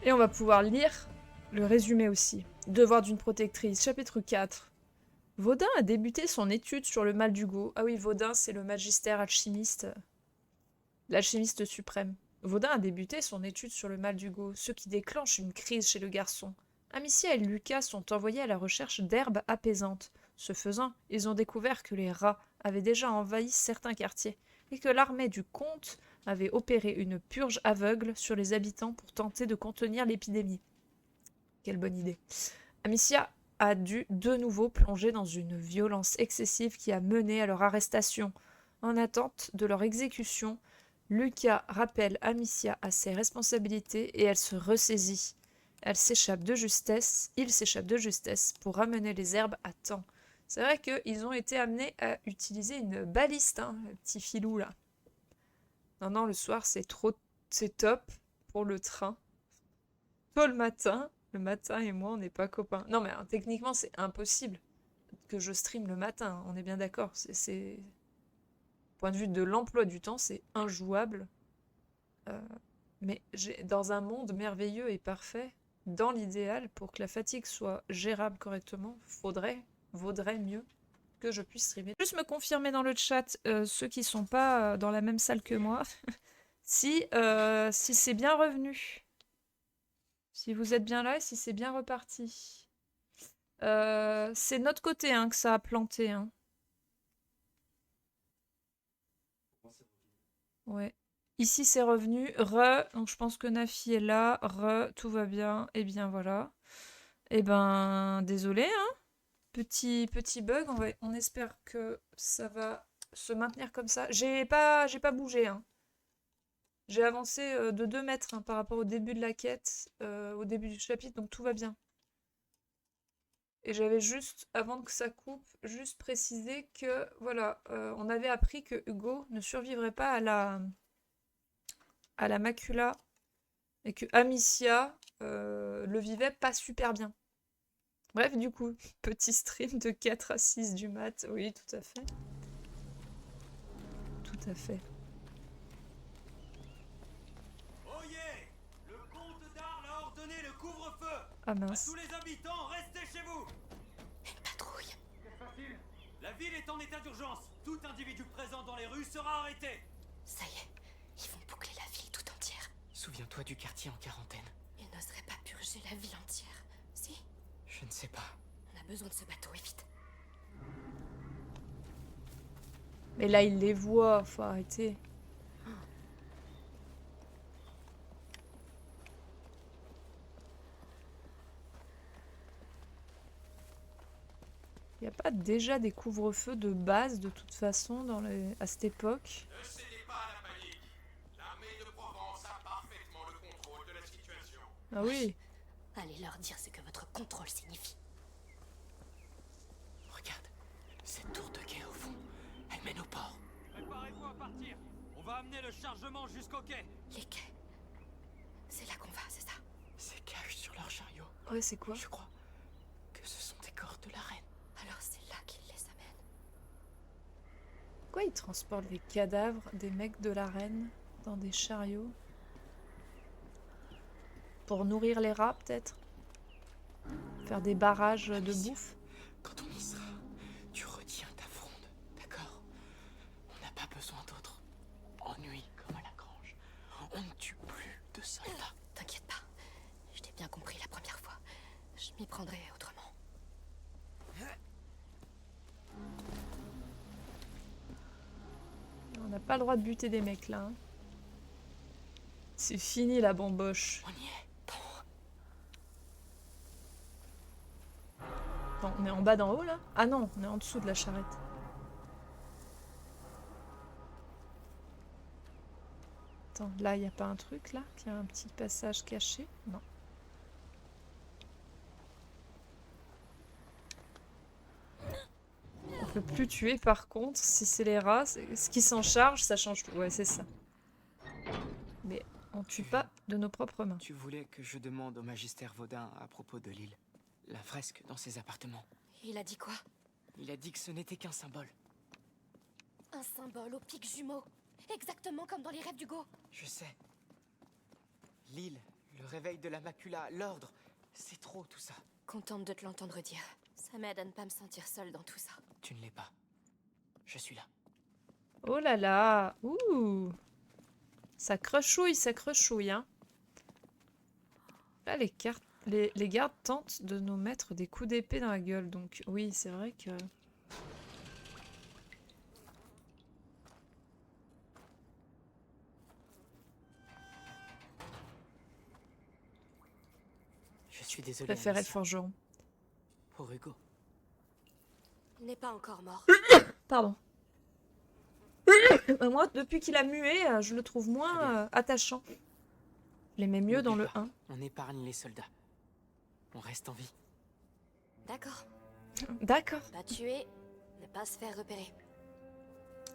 Et on va pouvoir lire le résumé aussi. Devoir d'une protectrice, chapitre 4. Vaudin a débuté son étude sur le mal d'Hugo. Ah oui, Vaudin, c'est le magistère alchimiste, l'alchimiste suprême. Vaudin a débuté son étude sur le mal d'Hugo, ce qui déclenche une crise chez le garçon. Amicia et Lucas sont envoyés à la recherche d'herbes apaisantes. Ce faisant, ils ont découvert que les rats avaient déjà envahi certains quartiers et que l'armée du comte avait opéré une purge aveugle sur les habitants pour tenter de contenir l'épidémie. Quelle bonne idée. Amicia a dû de nouveau plonger dans une violence excessive qui a mené à leur arrestation. En attente de leur exécution, Lucas rappelle Amicia à ses responsabilités et elle se ressaisit. Elle s'échappe de justesse, il s'échappe de justesse pour ramener les herbes à temps. C'est vrai qu'ils ont été amenés à utiliser une baliste, hein, le petit filou là. Non, non, le soir c'est top pour le train. Toi le matin et moi on n'est pas copains. Non mais hein, techniquement c'est impossible que je stream le matin, on est bien d'accord. Point de vue de l'emploi du temps, c'est injouable. Euh, mais dans un monde merveilleux et parfait, dans l'idéal, pour que la fatigue soit gérable correctement, vaudrait mieux que je puisse streamer. Juste me confirmer dans le chat, ceux qui sont pas dans la même salle que moi, si c'est bien revenu. Si vous êtes bien là et si c'est bien reparti. C'est de notre côté hein, que ça a planté. Hein. Ouais. Ici, c'est revenu. Donc je pense que Nafi est là. Tout va bien. Et bien voilà. Eh ben, désolé, hein. Petit bug. On espère que ça va se maintenir comme ça. J'ai pas bougé, hein. J'ai avancé de 2 mètres hein, par rapport au début de la quête, au début du chapitre, donc tout va bien. Et j'avais juste, avant que ça coupe, juste précisé que, voilà, on avait appris que Hugo ne survivrait pas à la macula et que Amicia le vivait pas super bien. Bref, du coup, petit stream de 4 à 6 du mat. Oui, tout à fait. Tout à fait. Oyez! Le comte d'Arles a ordonné le couvre-feu! Ah À mince. tous les habitants, restez chez vous! Une patrouille. C'est facile. La ville est en état d'urgence. Tout individu présent dans les rues sera arrêté. Ça y est, ils vont boucler la ville tout entière. Souviens-toi du quartier en quarantaine. Ils n'oseraient pas purger la ville entière. Si, Je ne sais pas. on a besoin de ce bateau, et vite. Mais là, il les voit, faut arrêter. Il n'y a pas déjà des couvre-feux de base, de toute façon, à cette époque? Ne cédez pas à la panique. L'armée de Provence a parfaitement le contrôle de la situation. Ah oui. Allez leur dire ce que votre contrôle signifie. Regarde, cette tour de quai au fond, elle mène au port. Préparez-vous à partir. On va amener le chargement jusqu'au quai. Les quais. C'est là qu'on va, c'est ça? Ces cages sur leur chariot. Ouais, c'est quoi? Je crois que ce sont des corps de la reine. Alors c'est là qu'ils les amènent. Pourquoi ils transportent les cadavres des mecs de la reine dans des chariots? Pour nourrir les rats, peut-être? Faire des barrages de Amicia, bouffe? quand on y sera, tu retiens ta fronde, d'accord? On n'a pas besoin d'autres ennuis comme à la grange. On ne tue plus de soldats. T'inquiète pas, je t'ai bien compris la première fois. Je m'y prendrai autrement. On n'a pas le droit de buter des mecs, là. Hein. C'est fini, la bamboche. On y est. Attends, on est en bas d'en haut, là? Ah non, on est en dessous de la charrette. Attends, là, il n'y a pas un truc, là? Qu'il y a un petit passage caché? Non. On peut plus tuer, par contre, si c'est les rats. Ce qui s'en charge, ça change tout. Ouais, c'est ça. Mais on tue pas de nos propres mains. Tu voulais que je demande au magistère Vaudin à propos de l'île. La fresque dans ses appartements. Il a dit quoi? Il a dit que ce n'était qu'un symbole. Un symbole au pic jumeau. Exactement comme dans les rêves d'Hugo. Je sais. L'île Le réveil de la macula, l'ordre. C'est trop tout ça. Contente de te l'entendre dire. Ça m'aide à ne pas me sentir seule dans tout ça. Tu ne l'es pas. Je suis là. Oh là là. Ouh. Ça crechouille, hein. Là, les gardes tentent de nous mettre des coups d'épée dans la gueule. Donc, oui, c'est vrai que... Je suis désolé. Préférer le Amicia. forgeron. Pour Hugo. Il n'est pas encore mort. Pardon. Moi, depuis qu'il a mué, je le trouve moins attachant. Je l'aimais mieux dans N'oublie le pas, 1. On épargne les soldats. On reste en vie. D'accord. D'accord. Pas tuer, ne pas se faire repérer.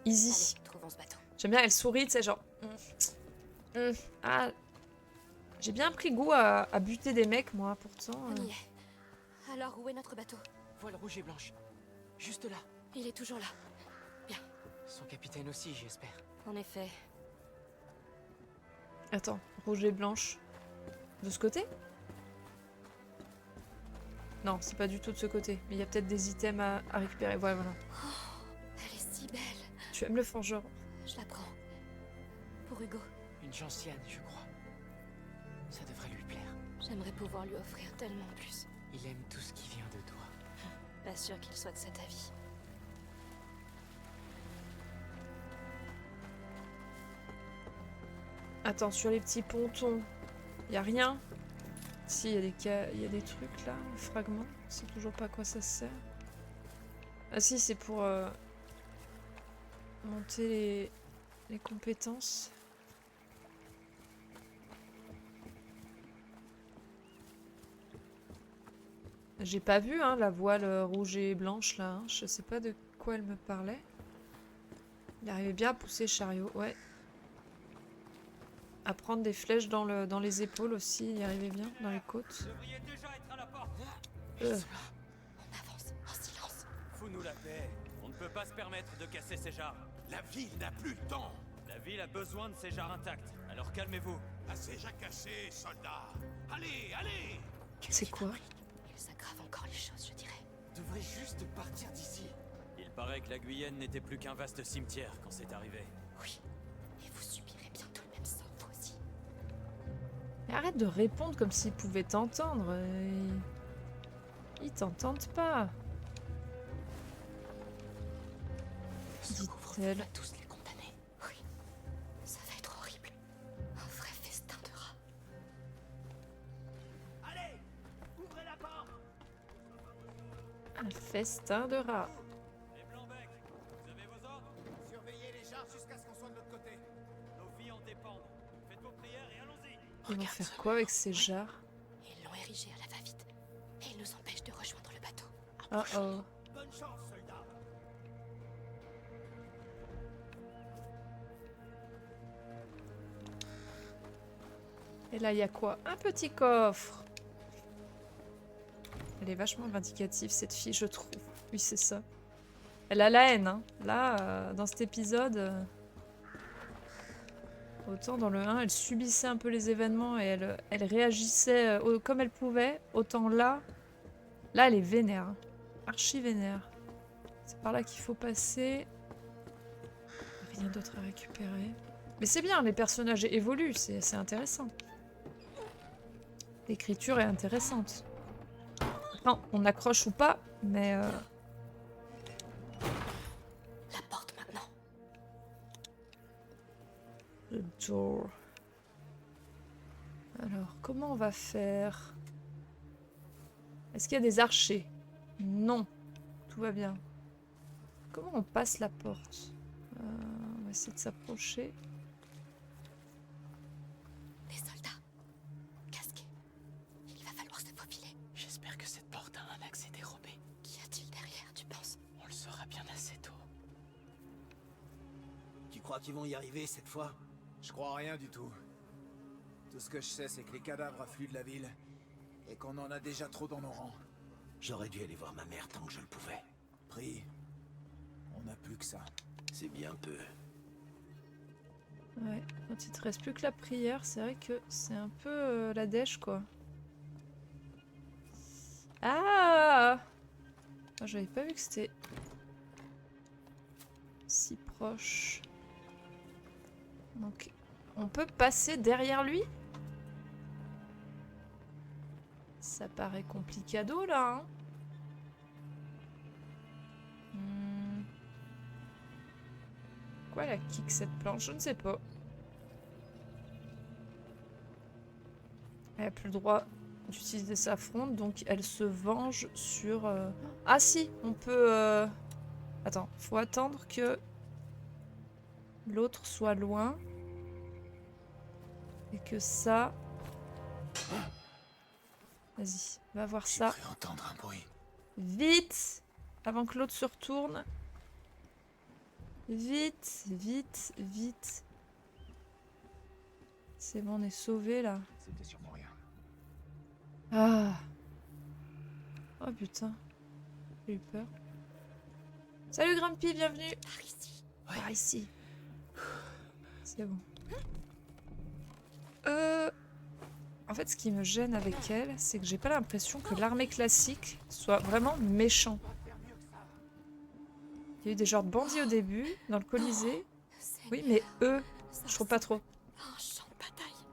Easy. Allez, trouvons ce bateau. J'aime bien, elle sourit, tu sais, genre... Ah... J'ai bien pris goût à buter des mecs, moi, pourtant. On y est. Alors, où est notre bateau? Voile rouge et blanche. Juste là. Il est toujours là. Son capitaine aussi, j'espère. En effet. Attends, rouge et blanche. De ce côté? Non, c'est pas du tout de ce côté. Mais il y a peut-être des items à récupérer. Voilà. Elle est si belle. Tu aimes le forgeron? Je la prends. Pour Hugo. Une gentiane, je crois. Ça devrait lui plaire. J'aimerais pouvoir lui offrir tellement plus. Il aime tout ce qui vient de toi. Pas sûr qu'il soit de cet avis. Attends, sur les petits pontons, y a rien? Si, il y a des trucs là, des fragments. C'est toujours pas à quoi ça sert. Ah si, c'est pour monter les compétences. J'ai pas vu hein, la voile rouge et blanche là. Hein. Je sais pas de quoi elle me parlait. Il arrivait bien à pousser le chariot, ouais. À prendre des flèches dans les épaules aussi, il y arrivait bien, dans les côtes. Vous devriez déjà être à la porte. On avance, en silence. Fous-nous la paix. On ne peut pas se permettre de casser ces jarres. La ville n'a plus le temps. La ville a besoin de ces jarres intactes. Alors calmez-vous. Assez jacassé, soldats. Allez, allez. C'est quoi? Il s'aggrave encore les choses, je dirais. Devrait juste partir d'ici. Il paraît que la Guyenne n'était plus qu'un vaste cimetière quand c'est arrivé. Oui. Et vous subirez bientôt le même sort, vous aussi. Mais arrête de répondre comme s'ils pouvaient t'entendre. Ils t'entendent pas. Dit-elle. On va tous les condamner. Oui. Ça va être horrible. Un vrai festin de rats. Allez, ouvrez la porte. Un festin de rats. Les Blancs-Becs, vous avez vos ordres? Surveillez les jarres jusqu'à ce qu'on soit de l'autre côté. Nos vies en dépendent. Faites vos prières et allons-y. Ils vont faire quoi avec ces jarres? Ils l'ont érigé à la va-vite. Et ils nous empêchent de rejoindre le bateau. Oh oh. Bonne chance, soldats. Et là, il y a quoi? Un petit coffre. Elle est vachement vindicative, cette fille, je trouve. Oui, c'est ça. Elle a la haine, hein. Là, dans cet épisode... autant dans le 1, elle subissait un peu les événements et elle réagissait comme elle pouvait. Autant là, elle est vénère. Hein. Archi vénère. C'est par là qu'il faut passer. Rien d'autre à récupérer. Mais c'est bien, les personnages évoluent, c'est intéressant. L'écriture est intéressante. Enfin, on accroche ou pas, mais... La porte maintenant. Le door. Alors, comment on va faire? Est-ce qu'il y a des archers? Non. Tout va bien. Comment on passe la porte? On va essayer de s'approcher. Des soldats. Casqués. Il va falloir se faufiler. J'espère que cette porte a un accès dérobé. Qu'y a-t-il derrière, tu penses? On le saura bien assez tôt. Tu crois qu'ils vont y arriver cette fois? Je crois rien du tout. Tout ce que je sais, c'est que les cadavres affluent de la ville et qu'on en a déjà trop dans nos rangs. J'aurais dû aller voir ma mère tant que je le pouvais. Pris. On n'a plus que ça. C'est bien peu. Ouais, quand il te reste plus que la prière, c'est vrai que c'est un peu la dèche, quoi. Ah, ah, j'avais pas vu que c'était si proche. Donc, on peut passer derrière lui? Ça paraît complicado, là, hein. Quoi, la kick cette planche? Je ne sais pas. Elle n'a plus le droit d'utiliser sa fronde, donc elle se venge sur... Ah si, on peut... Attends, faut attendre que l'autre soit loin. Et que ça... Vas-y, va voir J'ai ça. cru entendre un bruit. Vite! Avant que l'autre se retourne. Vite, vite, vite. C'est bon, on est sauvés là. C'était sûrement rien. Ah! Oh putain. J'ai eu peur. Salut Grumpy, bienvenue! Par ici. Par ici. C'est bon. En fait, ce qui me gêne avec elle, c'est que j'ai pas l'impression que l'armée classique soit vraiment méchant. Il y a eu des genres de bandits au début, dans le Colisée. Oui, mais eux, je trouve pas trop. Un champ de bataille.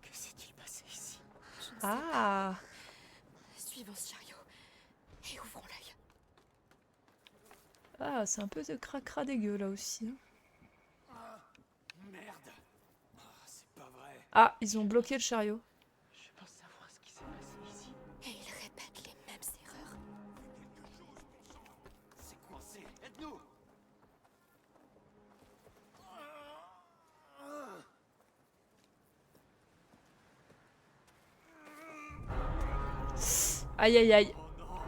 Que s'est-il passé ici? Je ne sais Ah! pas. Suivons ce chariot et ouvrons l'œil. Ah, c'est un peu de cracra dégueu là aussi. Hein. Merde. Ah, c'est pas vrai. Ah, ils ont bloqué le chariot. Je pense savoir ce qui s'est passé ici. Et ils répètent les mêmes erreurs. C'est coincé. Aide-nous. Aïe aïe aïe. Oh non.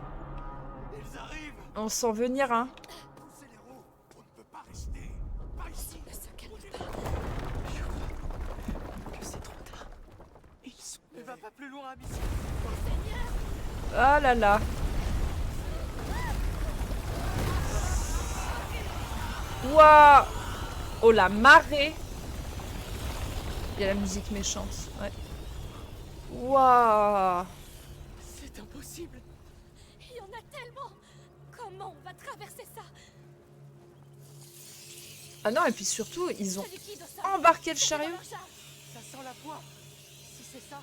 Ils arrivent. On sent venir, hein. C'est les roues. On ne peut pas rester. Pas ici. Ne se calme pas. Je crois que c'est trop tard. Ils sont... Ne va pas plus loin, Amici. Ah là là. Waouh! Oh la marée! Il y a la musique méchante. Ouais. Waouh! C'est impossible. Il y en a tellement. Comment on va traverser ça? Ah non, et puis surtout, ils ont C'est liquide au sol. embarqué le C'est dans chariot. leur charge. Ça sent la poire. Si c'est ça,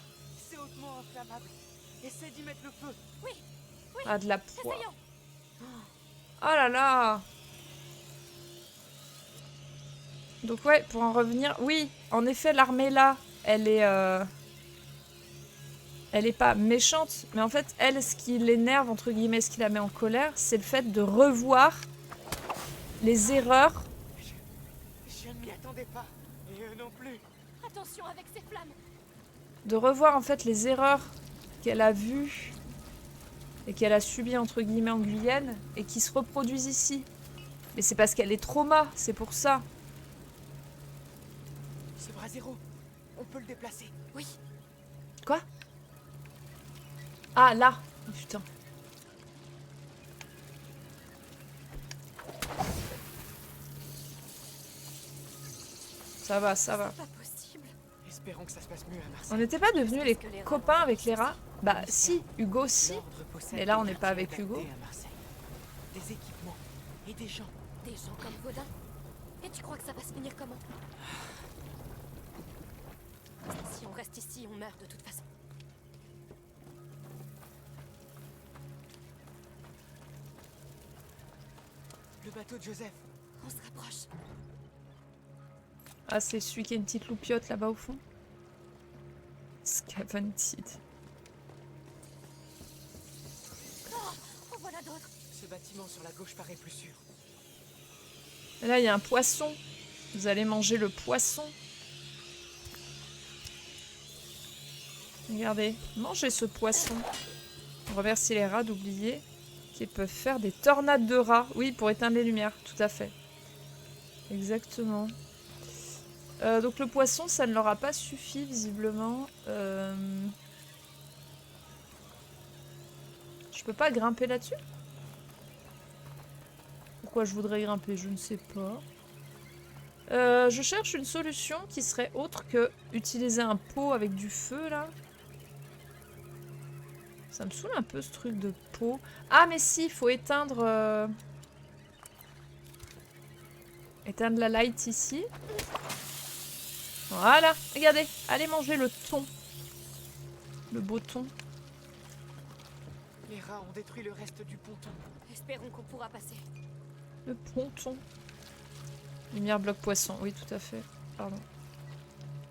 c'est hautement inflammable. Essaie d'y mettre le feu. Oui, Ah, de la poire. essayons. Oh là là! Donc ouais, pour en revenir... Oui, en effet, l'armée là, elle est pas méchante. Mais en fait, elle, ce qui l'énerve, entre guillemets, ce qui la met en colère, c'est le fait de revoir les erreurs. Je ne m'y attendais pas. Et eux non plus. Attention avec ces flammes. De revoir, en fait, les erreurs qu'elle a vues et qu'elle a subies, entre guillemets, en Guyane, et qui se reproduisent ici. Mais c'est parce qu'elle est trauma, c'est pour ça. Ce bras zéro, on peut le déplacer. Oui, Quoi? Ah, là! Oh, putain. Ça va, ça va. pas possible. Espérons que ça se passe mieux à On Marseille. n'était pas devenus les copains avec les rats? Bah si, Hugo aussi. L'ordre possède Mais là, des on n'est pas quartiers avec Hugo. adaptés à Marseille. Des équipements et des gens. Des gens comme Vaudin. Et tu crois que ça va se finir comment? Si on reste ici, on meurt de toute façon. Le bateau de Joseph. On se rapproche. Ah, c'est celui qui a une petite loupiote là-bas au fond. Scaventid. En voilà d'autres. Ce bâtiment sur la gauche paraît plus sûr. Et là, il y a un poisson. Vous allez manger le poisson. Regardez, mangez ce poisson. On remercie les rats d'oublier qu'ils peuvent faire des tornades de rats. Oui, pour éteindre les lumières, tout à fait. Exactement. Donc le poisson, ça ne leur a pas suffi, visiblement. Je peux pas grimper là-dessus? Pourquoi je voudrais grimper? Je ne sais pas. Je cherche une solution qui serait autre que utiliser un pot avec du feu, là. Ça me saoule un peu, ce truc de pot. Ah, mais si, il faut éteindre... Éteindre la light ici. Voilà, regardez. Allez manger le thon. Le beau thon. Les rats ont détruit le reste du ponton. Espérons qu'on pourra passer. Le ponton. Lumière bloc poisson. Oui, tout à fait. Pardon.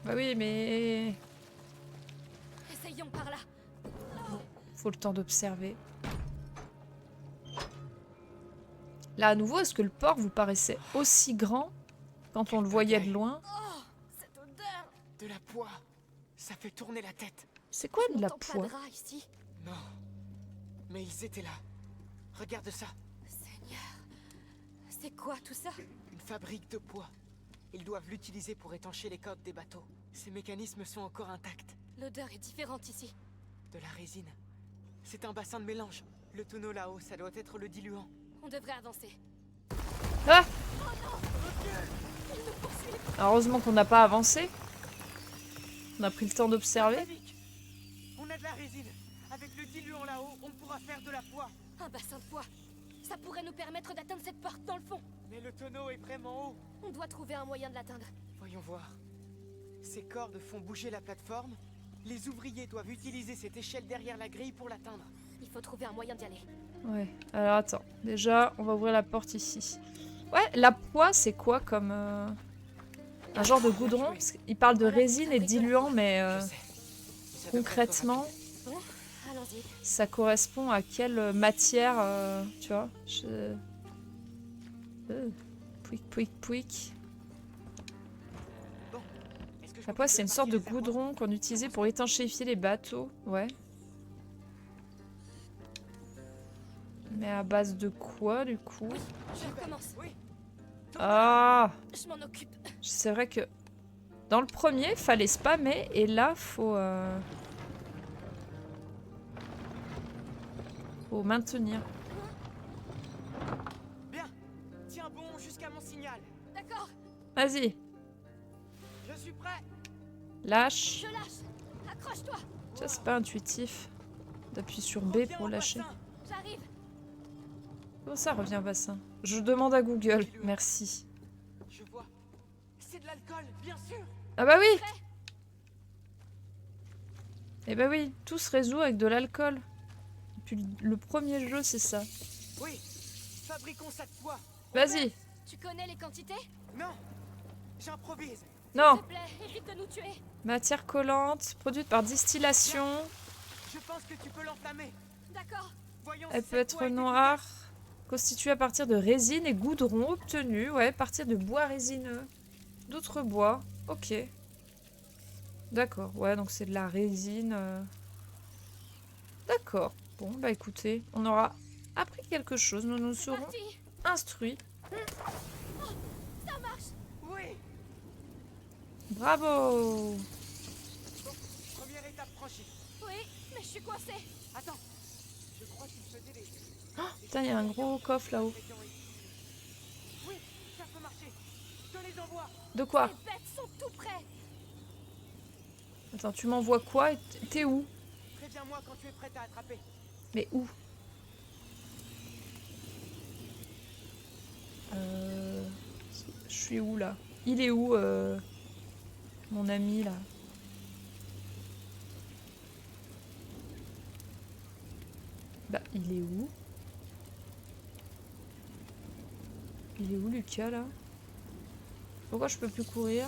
Bah oui, mais... Essayons par là. Faut le temps d'observer. Là, à nouveau, est-ce que le porc vous paraissait aussi grand quand on le voyait de loin? Oh, cette odeur. De la poix. Ça fait tourner la tête. C'est quoi de la N'entends pas poix? de rats ici. Non. Mais ils étaient là. Regarde ça. Seigneur. C'est quoi tout ça? Une fabrique de poids. Ils doivent l'utiliser pour étancher les coques des bateaux. Ces mécanismes sont encore intacts. L'odeur est différente ici. De la résine. C'est un bassin de mélange. Le tonneau là-haut, ça doit être le diluant. On devrait avancer. Ah! Heureusement qu'on n'a pas avancé. On a pris le temps d'observer. Panique. On a de la résine. Avec le diluant là-haut, on pourra faire de la poix. Un bassin de poids. Ça pourrait nous permettre d'atteindre cette porte dans le fond. Mais le tonneau est vraiment haut. On doit trouver un moyen de l'atteindre. Voyons voir. Ces cordes font bouger la plateforme. Les ouvriers doivent utiliser cette échelle derrière la grille pour l'atteindre. Il faut trouver un moyen d'y aller. Ouais, alors attends. Déjà, on va ouvrir la porte ici. Ouais, la poix, c'est quoi comme... un genre de goudron? Parce qu'il parle de résine et diluant, mais Je sais. Ça devrait être concrètement, rapide. Bon, allons-y. ça correspond à quelle matière, tu vois? Pouic, pouic, pouic. Bon. Est-ce que je La peux poix, c'est une sorte de partir les goudron qu'on utilisait pour étanchéifier les bateaux. Ouais. Mais à base de quoi, du coup? Je recommence. Oui. Ah! Je m'en occupe. C'est vrai que dans le premier, fallait spammer, et là, faut maintenir. Bien. Tiens bon jusqu'à mon signal. D'accord, Vas-y, Je suis prêt. lâche. je lâche. Accroche-toi. Tu vois, c'est pas intuitif d'appuyer sur B Reviens pour au lâcher. bassin. J'arrive. Comment ça revient bassin? Je demande à Google, merci. Je vois. C'est de l'alcool, bien sûr. Ah bah oui! Eh bah oui, tout se résout avec de l'alcool. Depuis le premier jeu, c'est ça. Oui. Fabriquons cette poix. Vas-y! Tu connais les quantités? Non. J'improvise. Non! S'il te plaît, évite de nous tuer. Matière collante, produite par distillation. Je pense que tu peux l'enflammer. D'accord. Voyons Elle si peut cette être poix est noire. Constituée à partir de résine et goudron obtenu. Ouais, à partir de bois résineux. D'autres bois. Ok. D'accord. Ouais, donc c'est de la résine. D'accord. Bon, bah écoutez, on aura appris quelque chose. Nous nous serons Parti. instruits. Ça marche. Oui. Bravo! Première étape franchie. Oui, mais je suis coincée. Attends. Je crois qu'il faisait des... Putain, il y a un gros coffre là-haut. Oui, ça peut marcher. Je te les envoie. De quoi? Les bêtes sont tout près. Attends, tu m'envoies quoi? Et t'es où? Préviens-moi quand tu es prête à attraper. Mais où? Je suis où là? Il est où mon ami là? Bah, il est où? Il est où Lucas là? Pourquoi je peux plus courir?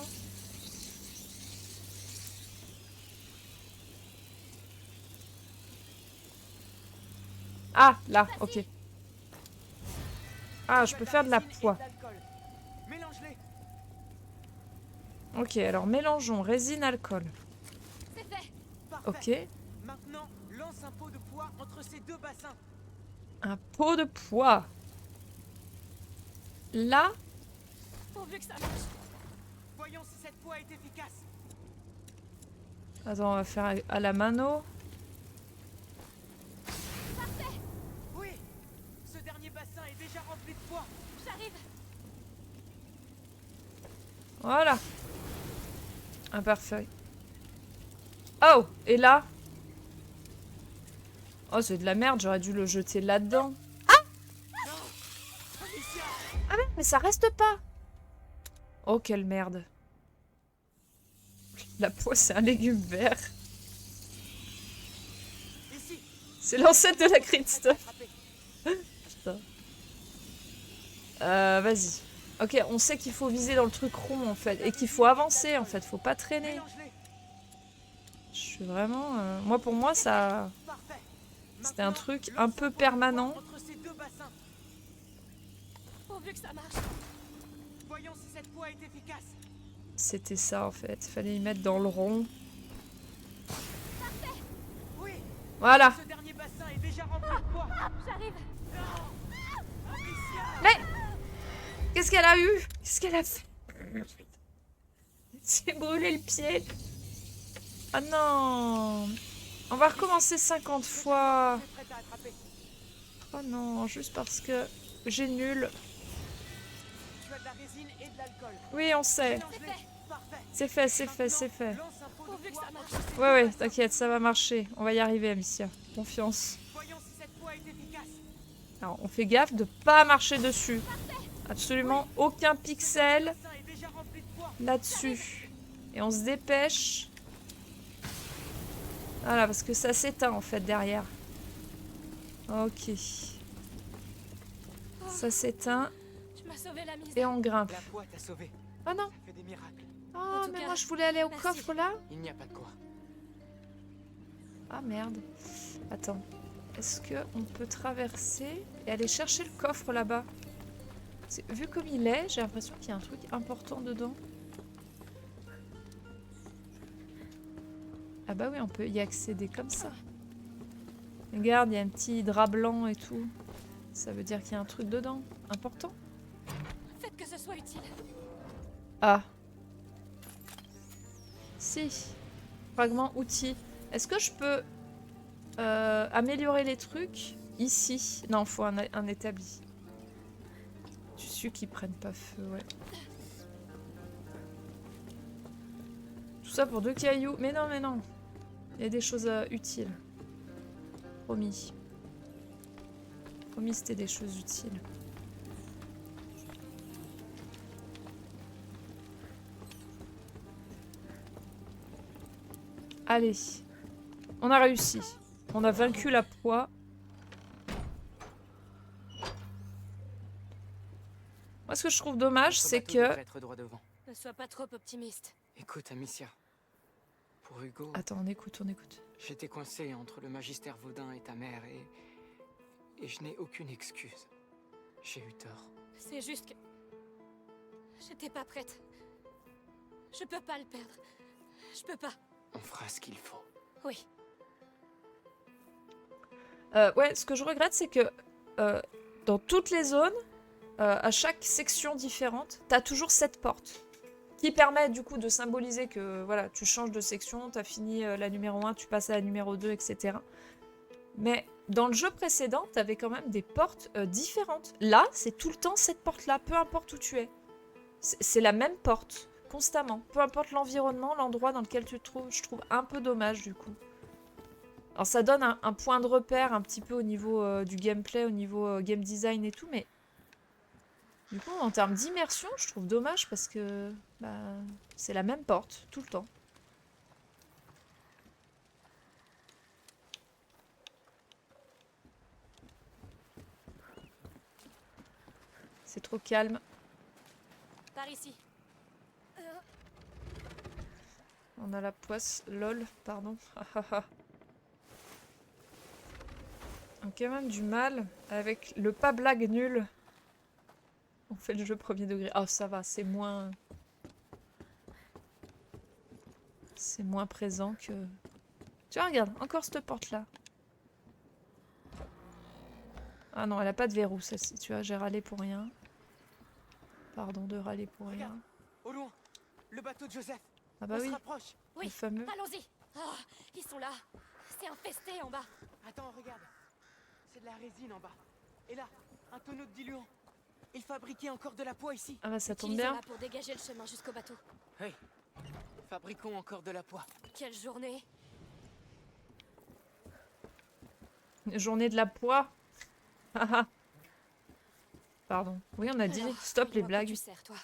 Ah, là, ok. Ah, je peux faire de la poix. Mélange-les. Ok, alors mélangeons résine, alcool. C'est fait. Parfait. Ok. Maintenant, lance un pot de poids entre ces deux bassins. Un pot de poids. Là, Pourvu que ça marche. Voyons si cette poids est efficace. attends, on va faire à la mano. Oui. Ce dernier bassin est déjà rempli de poids. J'arrive. parfait. Oh, et là? Oh, c'est de la merde, j'aurais dû le jeter là-dedans. Ah merde, mais ça reste pas. Oh, quelle merde. La poisse, c'est un légume vert. Ici. C'est l'ancêtre de la crit stuff. Putain. Vas-y. Ok, on sait qu'il faut viser dans le truc rond, en fait. Et qu'il faut avancer, en fait. Faut pas traîner. Mélange-les. Je suis vraiment... Moi, pour moi, ça... Parfait. C'était un Maintenant, truc lance un peu point de permanent. poids entre ces deux bassins. Pourvu que ça marche. Voyons si cette poids est efficace. C'était ça, en fait. Fallait y mettre dans le rond. Oui, Voilà. ce dernier bassin est déjà rempli de poids. J'arrive. Amicia. Mais... Qu'est-ce qu'elle a eu? Qu'est-ce qu'elle a fait? C'est brûlé le pied. Ah non. On va recommencer 50 fois. Prête à attraper. Oh non, juste parce que j'ai nul. Tu as de la résine et de l'alcool. Oui, on sait. Mélange-les. Parfait. C'est fait, c'est fait, c'est fait. Lance un pot de Pourvu que poids ça marche. entre ces Ouais, deux ouais, bassins. t'inquiète, ça va marcher. On va y arriver, Amicia. Confiance. Voyons si cette poids est efficace. Alors, on fait gaffe de pas marcher dessus. Absolument aucun pixel Le bassin est déjà rempli de poids. là-dessus. Et on se dépêche. Voilà, parce que ça s'éteint, en fait, derrière. Ok. Ça s'éteint Tu m'as sauvé la mise. et on grimpe. La poids t'a sauvé. Oh non. Ça fait des miracles. Oh, tout mais cas, moi, je voulais aller au merci. coffre, là. Il n'y a pas de quoi. Ah, merde. Attends. Est-ce qu'on peut traverser et aller chercher le coffre là-bas? Vu comme il est, j'ai l'impression qu'il y a un truc important dedans. Ah bah oui, on peut y accéder comme ça. Regarde, il y a un petit drap blanc et tout. Ça veut dire qu'il y a un truc dedans. Important. Faites que ce soit utile. Ah. Si. Fragment outil. Est-ce que je peux améliorer les trucs ici? Non, faut un établi. Je suis sûr qu'ils prennent pas feu, ouais. Tout ça pour 2 cailloux. Mais non, mais non. Il y a des choses utiles. Promis. Promis, c'était des choses utiles. Allez. On a réussi. On a vaincu la proie. Moi, ce que je trouve dommage, Notre c'est bateau que... devrait être droit devant. Ne sois pas trop optimiste. Écoute, Amicia. Pour Hugo, Attends, on écoute, on écoute. j'étais coincé entre le magistère Vaudin et ta mère et je n'ai aucune excuse. J'ai eu tort. C'est juste que... J'étais pas prête. Je peux pas le perdre. Je peux pas. On fera ce qu'il faut. Oui. Ouais, ce que je regrette, c'est que dans toutes les zones, à chaque section différente, t'as toujours cette porte. Qui permet du coup de symboliser que voilà, tu changes de section, t'as fini la numéro 1, tu passes à la numéro 2, etc. Mais dans le jeu précédent, t'avais quand même des portes différentes. Là, c'est tout le temps cette porte-là, peu importe où tu es. C'est la même porte, constamment. Peu importe l'environnement, l'endroit dans lequel tu te trouves, je trouve un peu dommage du coup. Alors ça donne un point de repère un petit peu au niveau du gameplay, au niveau game design et tout, mais du coup en termes d'immersion, je trouve dommage parce que bah, c'est la même porte tout le temps. C'est trop calme. Par ici. On a la poisse. Lol, pardon. On a quand même du mal avec le pas blague nul. On fait le jeu premier degré. Oh, ça va, c'est moins... C'est moins présent que... Tu vois, regarde, encore cette porte-là. Ah non, elle a pas de verrou, celle-ci. Tu vois, j'ai râlé pour rien. Pardon de râler pour rien. Regarde, au loin, le bateau de Joseph. Ah bah On oui, se rapproche. le Oui, fameux. allons-y. Oh, ils sont là. C'est infesté en bas. Attends, regarde. C'est de la résine en bas. Et là, un tonneau de diluant. Il fabriquait encore de la poids ici. Ah bah ça tombe bien. Utilisez-la pour dégager le chemin jusqu'au bateau. Hey, Fabriquons encore de la poix. Quelle journée! Journée de la poix. Haha. Pardon. Oui, on a dit Alors, stop les dis-moi quoi blagues. tu sers, toi.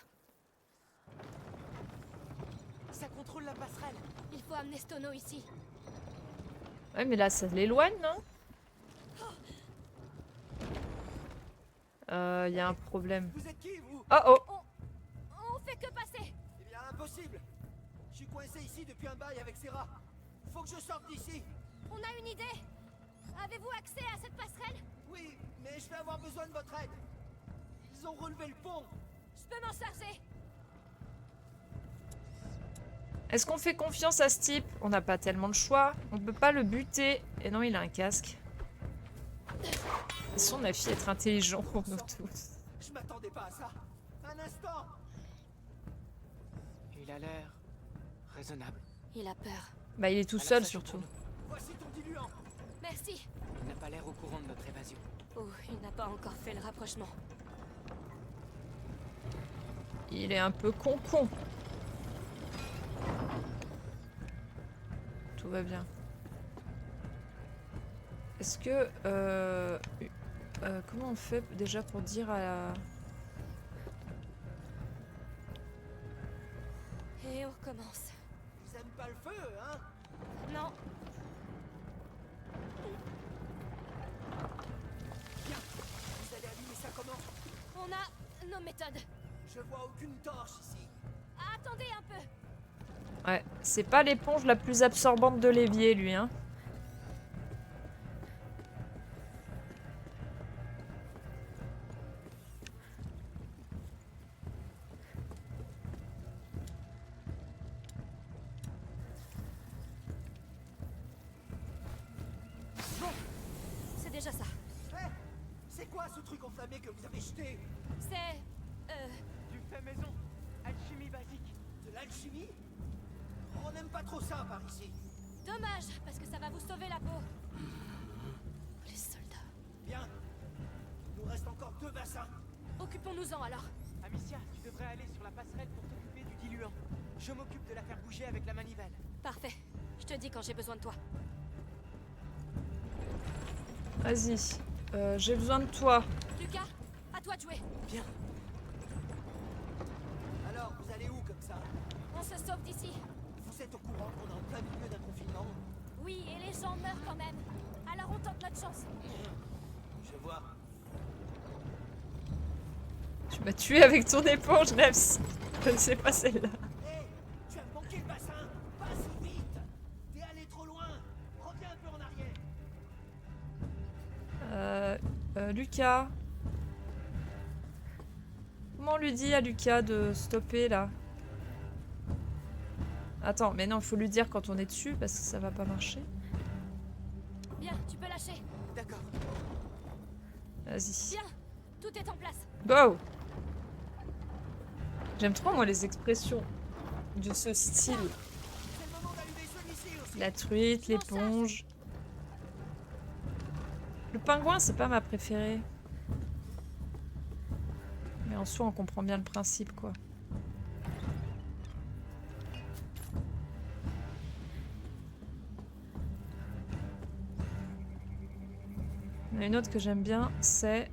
Ça contrôle la passerelle. Il faut amener Stono ici. Ouais, mais là, ça l'éloigne, non? Y a un problème. Vous êtes qui, vous? Oh oh! On fait que passer! Eh bien, impossible. Je suis coincé ici depuis un bail avec Serra. Faut que je sorte d'ici. On a une idée! Avez-vous accès à cette passerelle? Oui, mais je vais avoir besoin de votre aide. Ils ont relevé le pont. Je peux m'en charger! Est-ce qu'on fait confiance à ce type? On n'a pas tellement de choix. On peut pas le buter. Et non, il a un casque. Laissons ma fille être intelligent pour nous tous. Je m'attendais pas à ça. Un instant. Il a l'air raisonnable. Il a peur. Bah, il est tout Alors, seul ça, je surtout. tourne. Voici ton diluant. Merci! Il n'a pas l'air au courant de notre évasion. Oh, il n'a pas encore fait le rapprochement. Il est un peu con-con. Tout va bien. Est-ce que... comment on fait déjà pour dire à la... Et on recommence. Ils aiment pas le feu, hein? Non, Bien. Vous allez allumer ça comment? on a nos méthodes. Je vois aucune torche ici. Attendez un peu. Ouais, c'est pas l'éponge la plus absorbante de l'évier, lui, hein. C'est déjà ça. Hé, c'est quoi ce truc enflammé que vous avez jeté? C'est... Du fait maison. Alchimie basique. De l'alchimie? On n'aime pas trop ça par ici. dommage, parce que ça va vous sauver la peau. Les soldats. Bien. Il nous reste encore 2 bassins. Occupons-nous-en alors. Amicia, tu devrais aller sur la passerelle pour t'occuper du diluant. Je m'occupe de la faire bouger avec la manivelle. Parfait. Je te dis quand j'ai besoin de toi. Vas-y. J'ai besoin de toi. Lucas, à toi de jouer. Bien. Alors, vous allez où comme ça? On se sauve d'ici. Vous êtes au courant qu'on est en plein milieu d'un confinement? Oui, et les gens meurent quand même. Alors on tente notre chance. Je vois. Tu m'as tué avec ton éponge, Neps. Je ne sais pas celle-là. Hé, tu as manqué le bassin. Pas si vite. T'es allé trop loin. Reviens un peu en arrière. Lucas. Comment on lui dit à Lucas de stopper, là? Attends, mais non, il faut lui dire quand on est dessus, parce que ça va pas marcher. Bien, tu peux lâcher. D'accord. Vas-y. Bien, tout est en place. Go! J'aime trop, moi, les expressions de ce style. C'est le moment d'allumer celui-ci aussi. La truite, l'éponge. Le pingouin, c'est pas ma préférée. Mais en soi, on comprend bien le principe, quoi. Il y en a une autre que j'aime bien, c'est...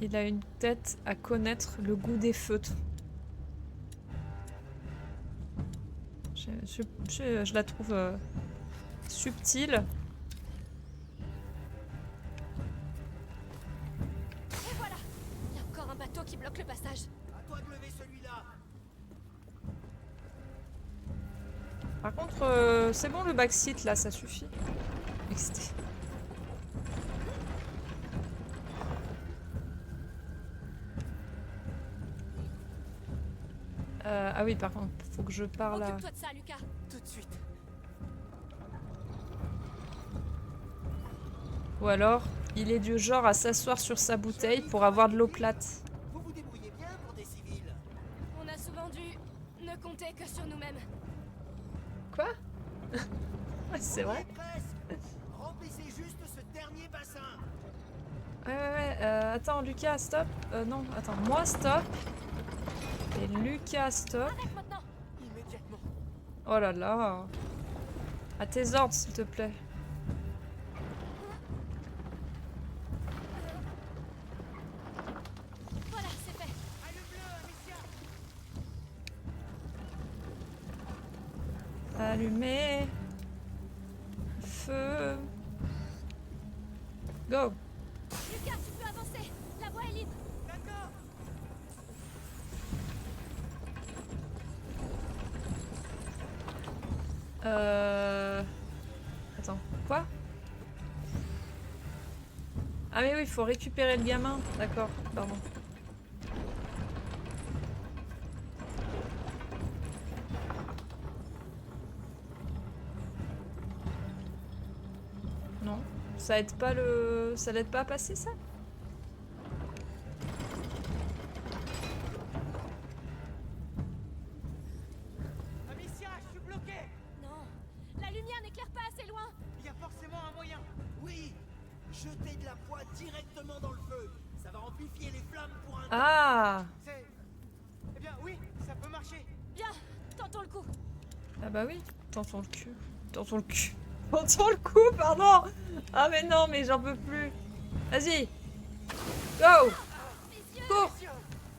Il a une tête à connaître le goût des feutres. Je la trouve subtile. Et voilà. Il y a encore un bateau qui bloque le passage. À toi de lever celui-là. Par contre, c'est bon le backseat là, ça suffit. Excité. Ah oui, par contre, faut que je parle à... Occupe-toi de ça, Lucas. Tout de suite. Ou alors, il est du genre à s'asseoir sur sa bouteille pour avoir de l'eau plate. Vous vous débrouillez bien pour des civils. On a souvent dû ne compter que sur nous-mêmes. Quoi? Ouais, c'est vrai. Presque. Remplissez juste ce dernier bassin. Ouais. Attends, Lucas, stop. Non, attends, moi, stop. Et Lucas, stop. Arrête maintenant. Immédiatement. Oh là là. À tes ordres, s'il te plaît. Voilà, c'est fait. Allumez. Feu. Go. Lucas, tu peux avancer. La voie est libre. Attends, quoi? Ah mais oui, il faut récupérer le gamin. D'accord, pardon. Non, ça aide pas le... Ça l'aide pas à passer ça? Amicia, je suis bloqué. Non. La lumière n'éclaire pas assez loin. Il y a forcément un moyen. Oui, jeter de la poix directement dans le feu. Ça va amplifier les flammes pour un... Ah! C'est... Eh bien, oui, ça peut marcher. Bien, tentons le coup. Ah bah oui, tentons le cul. Tentons le cul. Tentons le coup, pardon! Ah mais non, mais j'en peux plus. Vas-y! Go! Messieurs, Cours!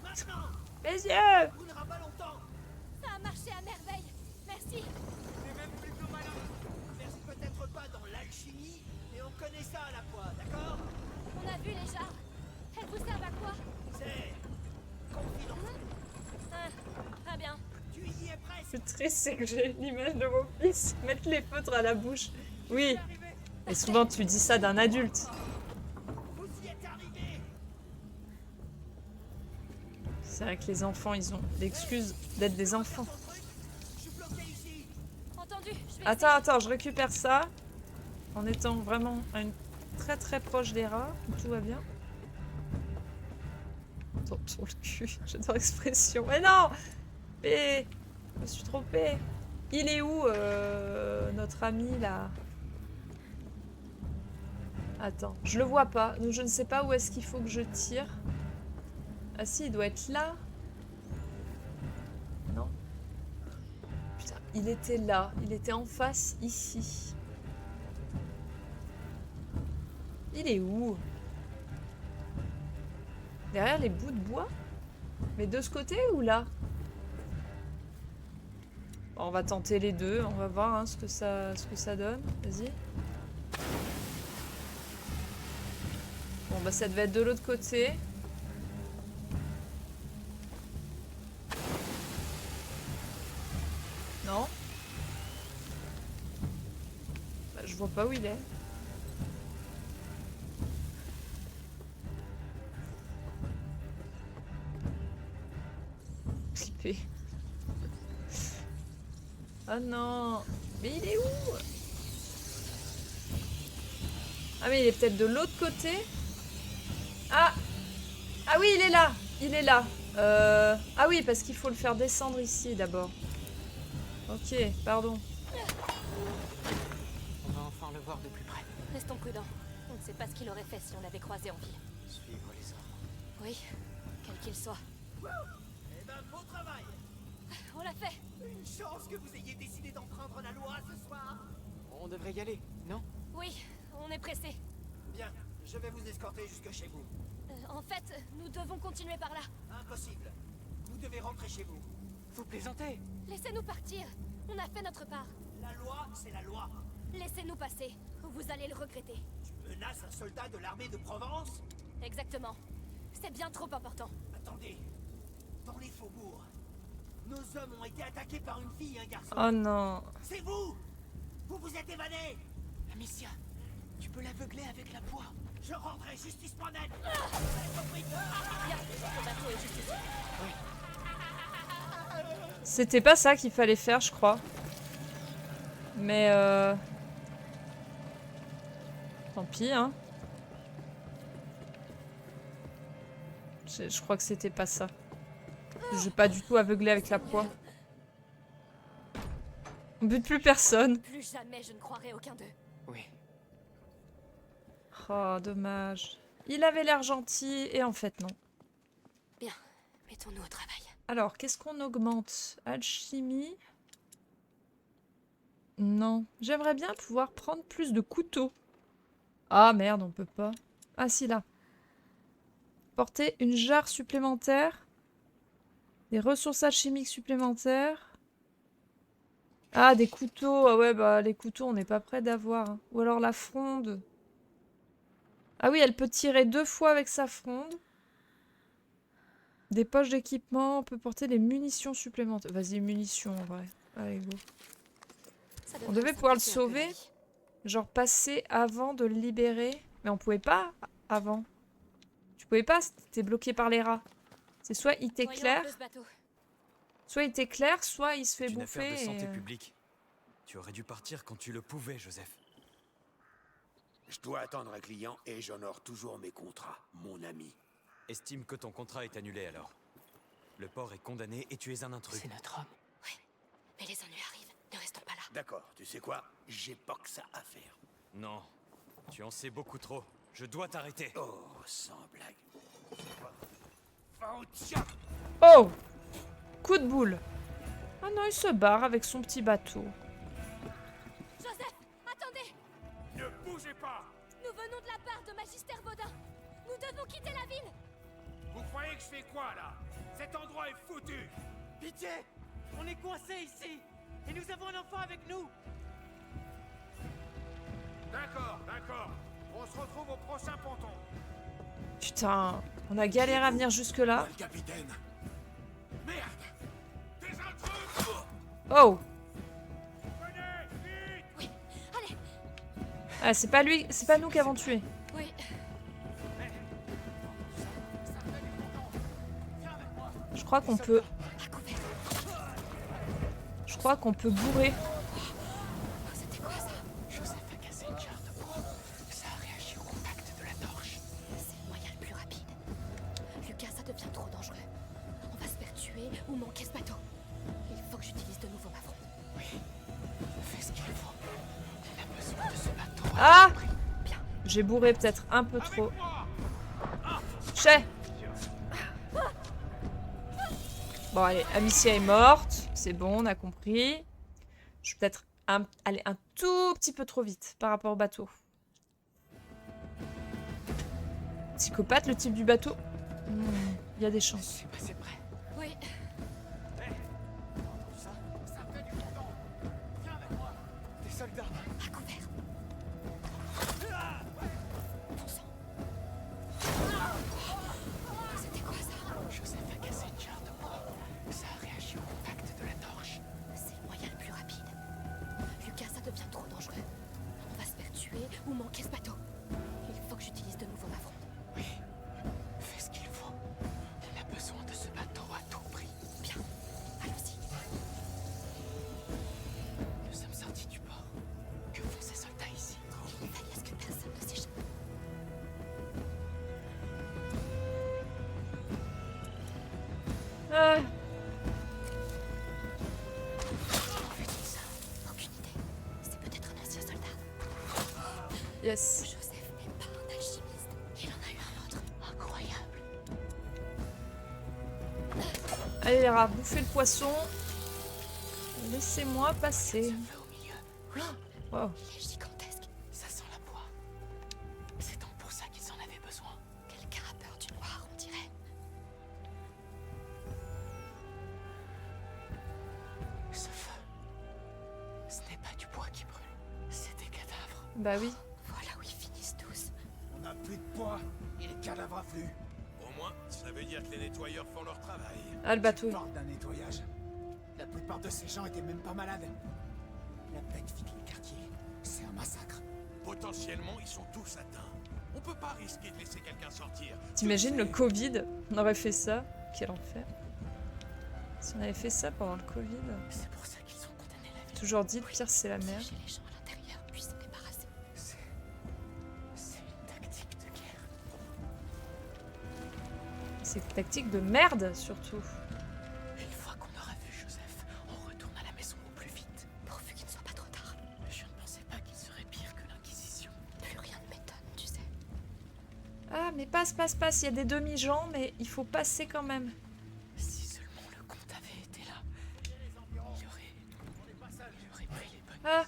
Maintenant, Les yeux! on n'aura pas longtemps. ça a marché à merveille. Merci. C'est même plutôt malin. Merci peut-être pas dans l'alchimie, mais on connaît ça à la poix, d'accord? On a vu les jarres. Elles vous servent à quoi? C'est... confidentiel. Très bien. Tu y es presque. Le triste, c'est que j'ai l'image de mon fils mettre les feutres à la bouche. Oui. Et souvent, tu dis ça d'un adulte. Vous y êtes arrivé. C'est vrai que les enfants, ils ont l'excuse d'être des enfants. Ton truc, je suis bloqué ici. Entendu. Je vais Attends, attends, je récupère ça. En étant vraiment à une très très proche des rats. Tout va bien. Sur le cul, j'adore l'expression. Mais non! Mais... Je me suis trompée. Il est où, notre ami, là? Attends, je le vois pas. Donc je ne sais pas où est-ce qu'il faut que je tire. Ah si, il doit être là. Non? Putain, il était là. Il était en face, ici. Il est où? Derrière les bouts de bois? Mais de ce côté ou là? Bon, on va tenter les deux. On va voir hein, ce que ça donne. Vas-y. Bon, bah ça devait être de l'autre côté. Non. Bah, je vois pas où il est. Flippé. Oh non. Mais il est où? Ah mais il est peut-être de l'autre côté. Ah. Ah oui, il est là. Il est là. Ah oui, parce qu'il faut le faire descendre ici d'abord. Ok, pardon. On va enfin le voir de plus près. Restons prudents. On ne sait pas ce qu'il aurait fait si on l'avait croisé en ville. Suivre les ordres. Oui, quel qu'il soit. Eh ben, beau travail. On l'a fait. Une chance que vous ayez décidé d'enfreindre la loi ce soir. On devrait y aller, non? Oui, on est pressé. Bien, je vais vous escorter jusque chez vous. En fait, nous devons continuer par là. Impossible. Vous devez rentrer chez vous. Vous plaisantez? Laissez-nous partir. On a fait notre part. La loi, c'est la loi. Laissez-nous passer, ou vous allez le regretter. Tu menaces un soldat de l'armée de Provence? Exactement. C'est bien trop important. Attendez. Dans les faubourgs, nos hommes ont été attaqués par une fille et un garçon. Oh non. C'est vous! Vous vous êtes évadés! Amicia, tu peux l'aveugler avec la poix. Je rendrai justice pour net! Bien, le bateau est juste ici. C'était pas ça qu'il fallait faire, je crois. Mais tant pis, hein. Je crois que c'était pas ça. J'ai pas du tout aveuglé avec la poix. On bute plus personne. Plus jamais je ne croirai aucun d'eux. Oui. Oh, dommage. Il avait l'air gentil et en fait non. Bien, mettons-nous au travail. Alors, qu'est-ce qu'on augmente? Alchimie. Non. J'aimerais bien pouvoir prendre plus de couteaux. Ah merde, on peut pas. Ah si, là. Porter une jarre supplémentaire. Des ressources alchimiques supplémentaires. Ah, des couteaux. Ah ouais, bah les couteaux, on n'est pas prêt d'avoir. Hein. Ou alors la fronde. Ah oui, elle peut tirer 2 fois avec sa fronde. Des poches d'équipement. On peut porter les munitions supplémentaires. Vas-y, munitions en vrai. Allez, go. Ça On devrait devait pouvoir le simplifier un peu la sauver. vie. Genre passer avant de le libérer. Mais on pouvait pas avant. Tu pouvais pas, t'es bloqué par les rats. C'est soit il Voyons un t'éclaire, peu ce bateau. soit il se fait C'est une affaire bouffer. de santé et, publique. Tu aurais dû partir quand tu le pouvais, Joseph. Je dois attendre un client et j'honore toujours mes contrats, mon ami. Estime que ton contrat est annulé alors. Le port est condamné et tu es un intrus. C'est notre homme. Mais les ennuis arrivent. Ne restons pas là. D'accord, tu sais quoi? J'ai pas que ça à faire. Non, tu en sais beaucoup trop. Je dois t'arrêter. Oh, sans blague. Oh, tiens! Oh! Coup de boule. Ah non, il se barre avec son petit bateau. Joseph, attendez! Ne bougez pas! Nous venons de la part de Magister Vaudin. Nous devons quitter la ville. Vous croyez que je fais quoi, là? Cet endroit est foutu! Pitié! On est coincés ici! Et nous avons un enfant avec nous! D'accord, d'accord. On se retrouve au prochain ponton. Putain, on a galéré à venir jusque-là. Le capitaine! Merde! Des intrus! Oh! Venez, vite! Allez, Ah, c'est pas lui, c'est pas nous qui avons tué. oui. Je crois qu'on peut... À couvert. Je crois qu'on peut bourrer. Oh, c'était quoi ça? Joseph a cassé une jarre de bois. Ça a réagi au contact de la torche. C'est le moyen le plus rapide. Lucas, ça devient trop dangereux. On va se faire tuer ou manquer ce bateau. Il faut que j'utilise de nouveau ma fronde. Fais ce qu'il faut. On a besoin de ce bateau. Ah! J'ai bourré peut-être un peu trop. Chais! Bon, allez, Amicia est morte. C'est bon, on a compris. Je vais peut-être aller un tout petit peu trop vite par rapport au bateau. Psychopathe, le type du bateau. Il y a des chances. C'est prêt. Oui. Des soldats. À couvert. Bon sang. Oh, c'était quoi ça? Joseph a cassé une jarre de bois. Ça a réagi au contact de la torche. C'est le moyen le plus rapide. Lucas, ça devient trop dangereux. On va se faire tuer ou manquer ce bateau. Il faut que j'utilise de nouveau ma fronde. Fais ce qu'il faut. On a besoin de ce bateau à tout prix. Bien, allons-y. Nous sommes sortis du port. Que font ces soldats ici? Il fallait à ce que personne ne s'échappe. Ah, Aucune idée. C'est peut-être un ancien soldat. yes. Joseph n'est pas un alchimiste. Il en a eu un autre. Incroyable. Allez les rats, bouffez le poisson. Laissez-moi passer. Feu au milieu. Wow. Il est gigantesque. Ça sent la poix. C'est donc pour ça qu'ils en avaient besoin. Quelqu'un a peur du noir, on dirait. Ce feu. Ce n'est pas du bois qui brûle. C'est des cadavres. Bah oui. Voilà où ils finissent tous. On n'a plus de poids et les cadavres affluent. Au moins, ça veut dire que les nettoyeurs font leur travail. Ah, le bateau. Je parle d'un nettoyage. La plupart de ces gens étaient même pas malades. La bête vide le quartier. C'est un massacre. Potentiellement, ils sont tous atteints. On peut pas risquer de laisser quelqu'un sortir. T'imagines le Covid? On aurait fait ça? Quel enfer. Si on avait fait ça pendant le Covid. C'est pour ça qu'ils ont condamné la vie. Toujours dit, le pire c'est la merde. Piéger les gens à l'intérieur, puis s'en débarrasser. C'est une tactique de guerre. C'est une tactique de merde surtout. Une fois qu'on aura vu Joseph, on retourne à la maison au plus vite. Pourvu qu'il ne soit pas trop tard. Je ne pensais pas qu'il serait pire que l'Inquisition. Plus rien ne m'étonne, tu sais. Ah mais passe. Il y a des demi-gens mais il faut passer quand même. Si seulement le comte avait été là, il aurait pris les bonnes. Ah,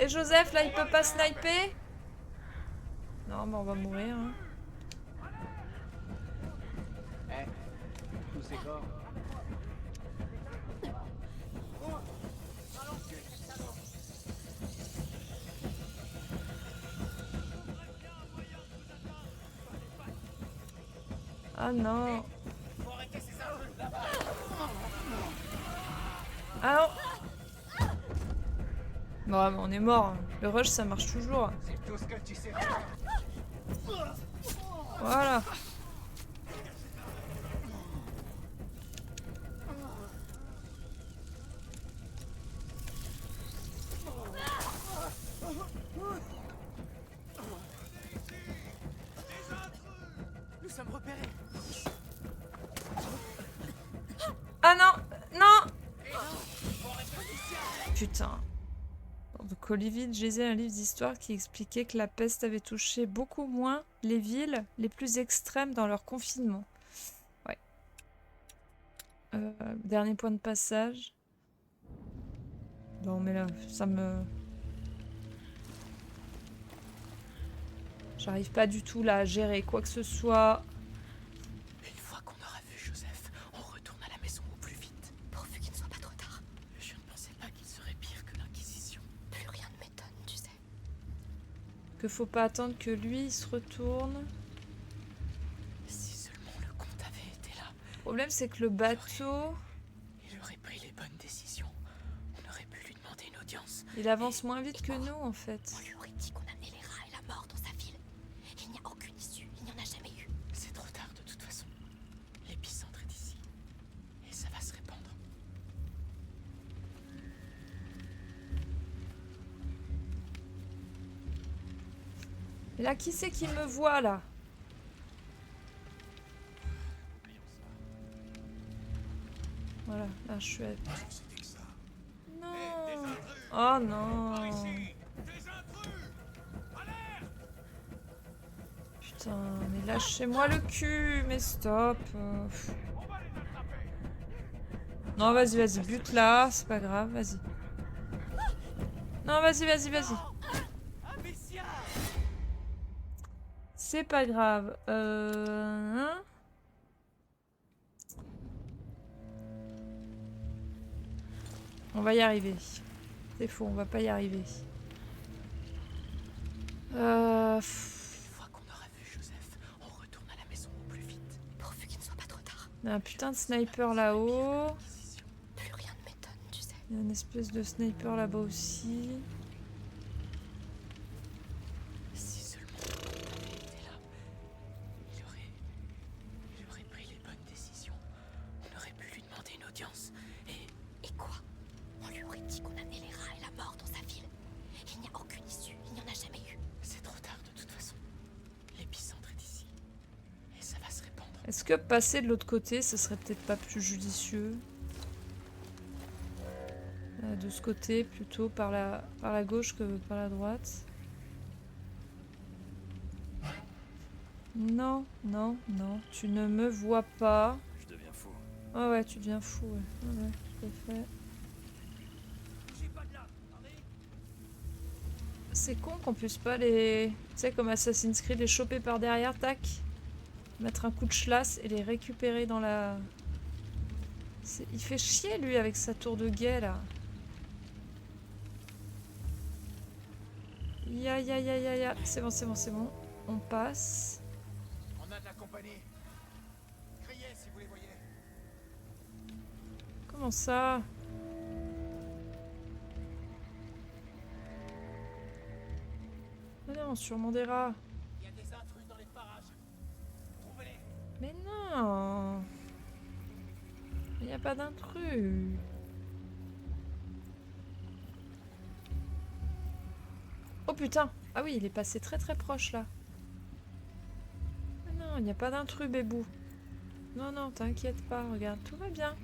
Et Joseph, là, il peut pas sniper? Non, bah on va mourir. Hein. Tous ces corps. Ah non. Ah non. Bon, on est mort. Le rush, ça marche toujours. C'est tout ce que tu sais. Voilà. Nous sommes repérés. Ah non. Non. Putain. Donc Olivier Gézé a un livre d'histoire qui expliquait que la peste avait touché beaucoup moins les villes les plus extrêmes dans leur confinement. Ouais. Dernier point de passage. Bon mais là, ça me... J'arrive pas du tout là à gérer quoi que ce soit. Une fois qu'on aura vu Joseph, on retourne à la maison au plus vite. Pourvu qu'il ne soit pas trop tard. Je ne pensais pas qu'il serait pire que l'Inquisition. Plus rien ne m'étonne, tu sais. Que faut pas attendre que lui il se retourne. Si seulement le comte avait été là, Le problème c'est que le bateau, il aurait pris les bonnes décisions. On aurait pu lui demander une audience. il avance moins vite que nous en fait. On lui aurait dit qu'on amenait les rats et la mort dans sa ville. Il n'y a aucune issue, il n'y en a jamais eu. C'est trop tard de toute façon. L'épicentre est ici. Et ça va se répandre. Et là qui c'est qui me voit là? Voilà, là je suis à... Non. Oh non. Putain, mais lâchez-moi le cul, mais stop. Non, vas-y, bute là, c'est pas grave, vas-y. Non, vas-y. C'est pas grave. Hein? On va y arriver. C'est faux, on va pas y arriver. Une fois qu'on aura vu Joseph, on retourne à la maison au plus vite. Pourvu qu'il ne soit pas trop tard. Il y a un putain de sniper là-haut. L'Inquisition. Plus rien ne m'étonne, tu sais. Il y a une espèce de sniper là-bas aussi. Si seulement le comte avait été là, il aurait pris les bonnes décisions. On aurait pu lui demander une audience. Et quoi? On lui aurait dit qu'on amenait les rats et la mort dans sa ville. Il n'y a aucune issue, il n'y en a jamais eu. C'est trop tard de toute façon. L'épicentre est ici. Et ça va se répandre. Est-ce que passer de l'autre côté, ce serait peut-être pas plus judicieux? De ce côté, plutôt par la gauche que par la droite. Non, tu ne me vois pas. Je deviens fou. Ah ouais, tu deviens fou, ouais, tout à fait. C'est con qu'on puisse pas les... Tu sais, comme Assassin's Creed, les choper par derrière, tac. Mettre un coup de schlass et les récupérer dans la... Il fait chier, lui, avec sa tour de guet, là. Ya. C'est bon. On passe. On a de la compagnie. Criez si vous les voyez. Comment ça? Ah non, sûrement des rats. Il y a des intrus dans les parages. Trouvez-les. Mais non! Il n'y a pas d'intrus. Oh putain! Ah oui, il est passé très proche là. Ah non, il n'y a pas d'intrus, bébou. Non, t'inquiète pas, regarde, tout va bien.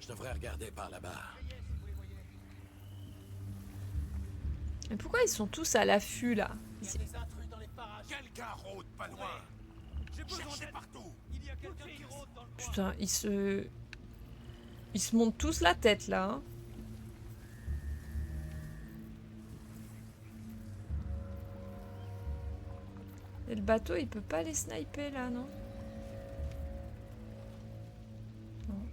Je devrais regarder par là-bas. Mais pourquoi ils sont tous à l'affût là? Il y a des intrus dans les parages. Quelqu'un rôde pas loin. J'ai besoin Cherchez d'aide. partout. Il y a quelqu'un qui rôde dans le coin. Putain, ils se... Ils se montent tous la tête là. Hein. Et le bateau, il peut pas les sniper là, non? Non.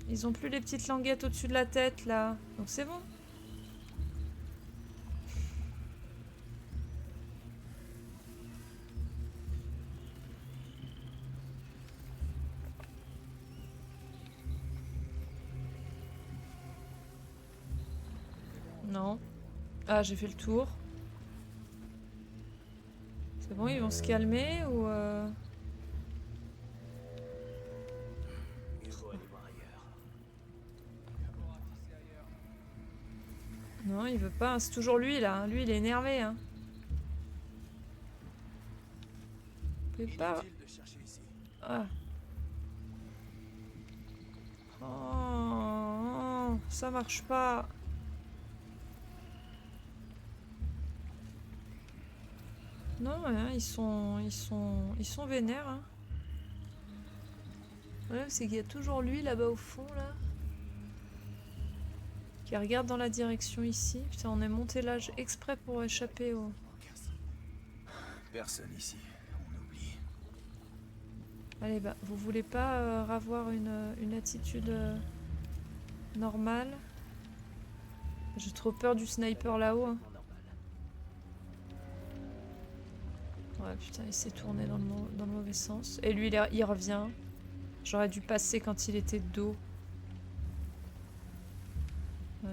Ils ont plus les petites languettes au-dessus de la tête là. Donc c'est bon. Non. Ah, j'ai fait le tour. C'est bon, ils vont se calmer ou... Il faut aller voir ailleurs. Non, il veut pas. C'est toujours lui là. Lui, il est énervé. Hein. Vous pouvez pas... Inutile de chercher ici. Ah. Oh, ça marche pas. Non, hein, ils sont vénères. Hein. Le problème, c'est qu'il y a toujours lui là-bas au fond, là. Qui regarde dans la direction ici. Putain, on est monté là exprès pour échapper au... Personne ici. On oublie. Allez, bah, vous voulez pas avoir une attitude normale? J'ai trop peur du sniper là-haut. Hein. Ouais, putain, il s'est tourné dans le mauvais sens. Et lui, il revient. J'aurais dû passer quand il était de dos.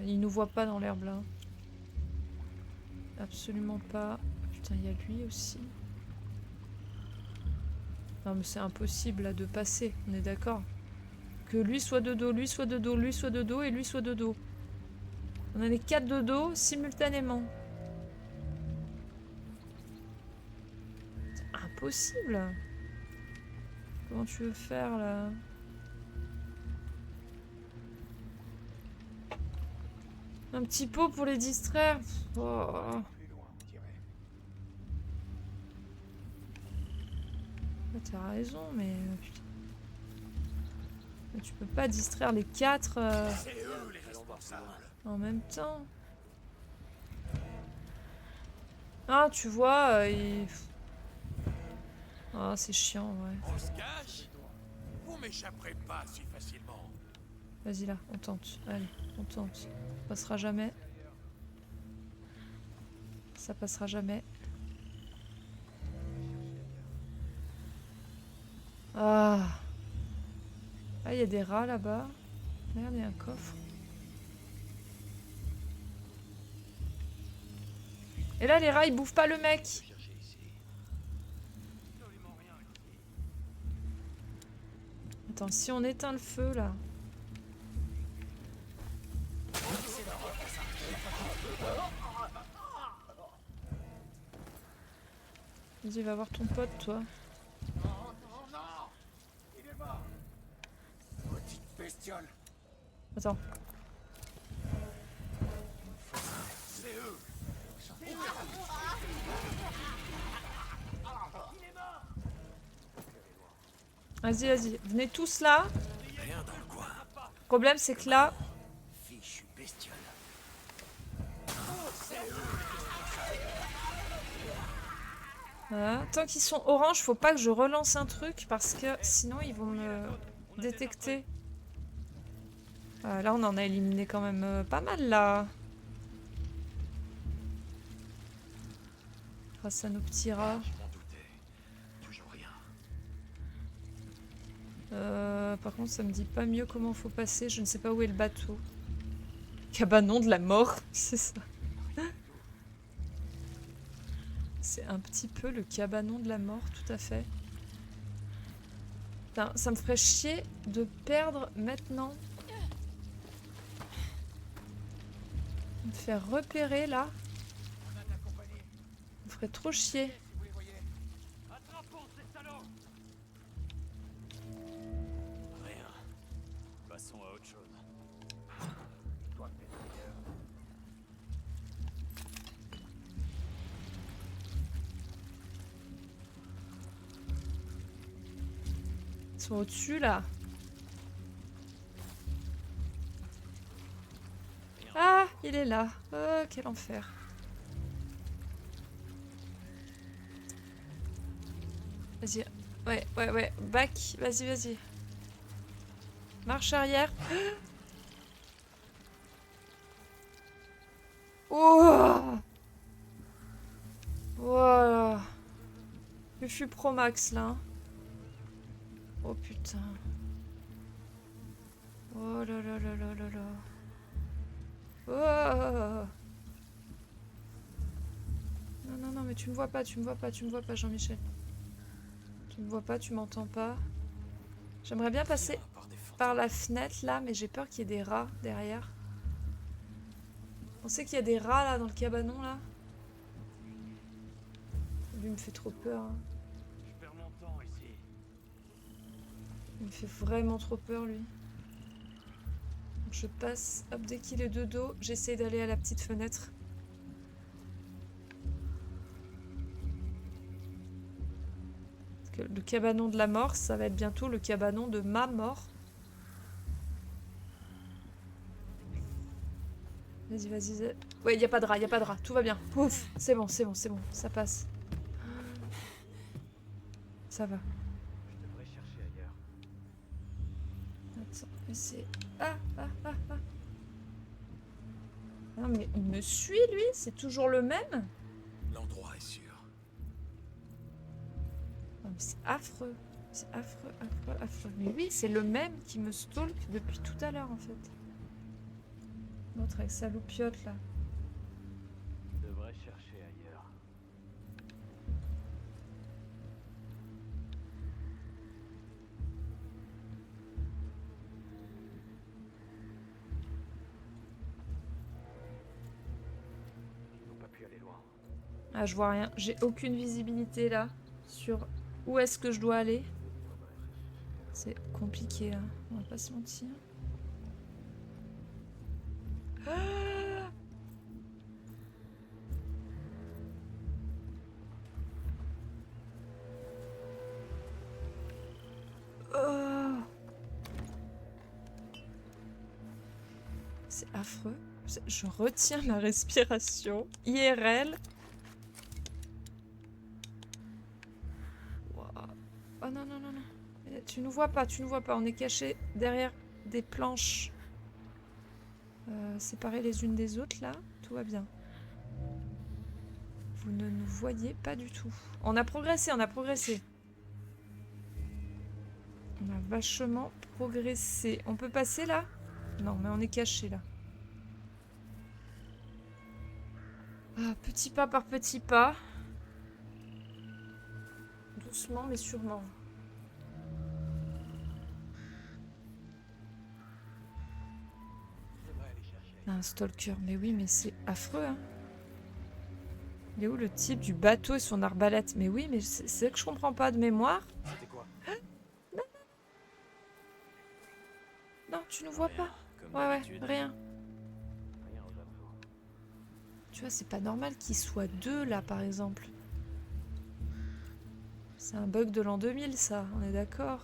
Il nous voit pas dans l'herbe là. Absolument pas. Putain, il y a lui aussi. Non, mais c'est impossible là de passer, on est d'accord. Que lui soit de dos, lui soit de dos, lui soit de dos et lui soit de dos. On a les 4 de dos simultanément. C'est impossible. Comment tu veux faire là? Un petit pot pour les distraire. Oh. Plus loin, on dirait. Ah, t'as raison, mais putain. Mais tu peux pas distraire les 4 C'est eux les responsables. en même temps. Ah, tu vois, ah, c'est chiant, ouais. On se cache. Vous m'échapperez pas si facilement. Vas-y là, on tente. Allez, on tente. Ça passera jamais. Ça passera jamais. Ah. Ah, il y a des rats là-bas. Merde, il y a un coffre. Et là, les rats, ils bouffent pas le mec. Attends, si on éteint le feu, là... Vas-y, va voir ton pote, toi. Petite bestiole. Attends. Vas-y, vas-y. Venez tous là. Rien dans le coin. Le problème, c'est que là... Fichu bestiole. Voilà. Tant qu'ils sont orange, faut pas que je relance un truc parce que sinon ils vont me détecter. Là, on en a éliminé quand même pas mal là. Grâce à nos petits rats. Je m'en doutais. Toujours rien. Par contre, ça me dit pas mieux comment faut passer. Je ne sais pas où est le bateau. Cabanon de la mort, c'est ça. C'est un petit peu le cabanon de la mort, tout à fait. Putain, ça me ferait chier de perdre maintenant. Me faire repérer là. Ça me ferait trop chier. Attrapons ces salauds. Rien. Passons à autre chose. Ils sont au-dessus là. il est là. Oh, quel enfer. Vas-y. Ouais, ouais, ouais. Back. Vas-y, vas-y. Marche arrière. Oh! Voilà. Je suis pro max là. Hein. Oh putain. Oh là là là là là là. Oh! Non, non, non, mais tu me vois pas, tu me vois pas, tu me vois pas, Jean-Michel. Tu me vois pas, tu m'entends pas. J'aimerais bien passer par la fenêtre là, mais j'ai peur qu'il y ait des rats derrière. On sait qu'il y a des rats là dans le cabanon là. Lui me fait trop peur. Hein. Je perds mon temps ici. Il me fait vraiment trop peur lui. Donc je passe, hop, dès qu'il est de dos, j'essaie d'aller à la petite fenêtre. Parce que le cabanon de la mort, ça va être bientôt le cabanon de ma mort. Vas-y, vas-y. Ouais, y a pas de rat, y a pas de rat. Tout va bien. Ouf, c'est bon, c'est bon, c'est bon. Ça passe. Ça va. Je devrais chercher ailleurs. Attends, mais c'est... Ah, ah, ah, ah. Non, mais il me suit, lui? C'est toujours le même? L'endroit est sûr. Non, mais c'est affreux. C'est affreux, affreux, affreux. Mais oui, c'est le même qui me stalk depuis tout à l'heure, en fait. L'autre avec sa loupiote, là. Je devrais chercher ailleurs. Ils n'ont pas pu aller loin. Ah, je vois rien. J'ai aucune visibilité, là, sur où est-ce que je dois aller. C'est compliqué, hein. On va pas se mentir. Ah! Oh! C'est affreux. Je retiens la respiration. IRL. Wow. Oh non, non, non, non. Tu nous vois pas, tu nous vois pas. On est caché derrière des planches. Séparées les unes des autres, là. Tout va bien. Vous ne nous voyez pas du tout. On a progressé, on a progressé. On a vachement progressé. On peut passer, là? Non, mais on est caché, là. Ah, petit pas par petit pas. Doucement, mais sûrement. Un stalker, mais oui, mais c'est affreux, hein. Il est où le type du bateau et son arbalète? Mais oui, mais c'est ça que je comprends pas de mémoire. C'était quoi? Non, non, tu nous vois pas. Comme Ouais, d'habitude. rien. Rien aux infos. Tu vois, c'est pas normal qu'il soit deux, là, par exemple. C'est un bug de l'an 2000, ça, on est d'accord.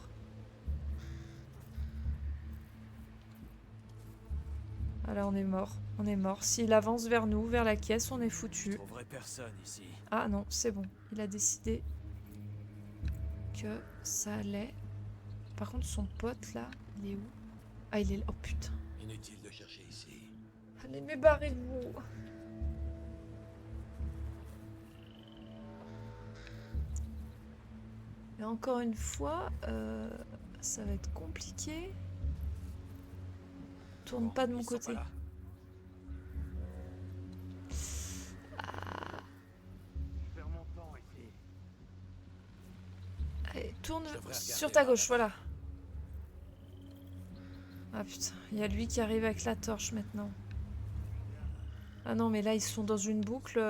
Ah là, on est mort. On est mort. S'il avance vers nous, vers la caisse, on est Je foutu. trouverai personne ici. Ah non, c'est bon. Il a décidé que ça allait. Par contre, son pote, là, il est où? Ah, il est là. Oh putain. Inutile de chercher ici. Allez, mais barrez-vous. Et encore une fois, ça va être compliqué. Tourne Bon, pas de mon ils sont côté. pas là. Je perds mon temps ici. Allez, tourne Je devrais sur regarder ta par gauche, là-bas. voilà. Ah putain, il y a lui qui arrive avec la torche maintenant. Ah non, mais là, ils sont dans une boucle.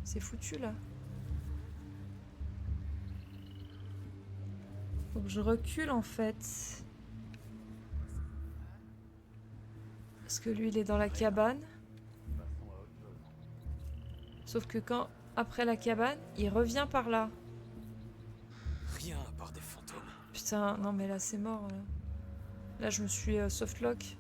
C'est foutu, là. Faut que je recule, en fait. Parce que lui, il est dans la cabane. Passons à autre chose. Sauf que quand, après la cabane, il revient par là. Rien à part des fantômes. Putain, non, mais là, c'est mort, là. Là, je me suis softlock.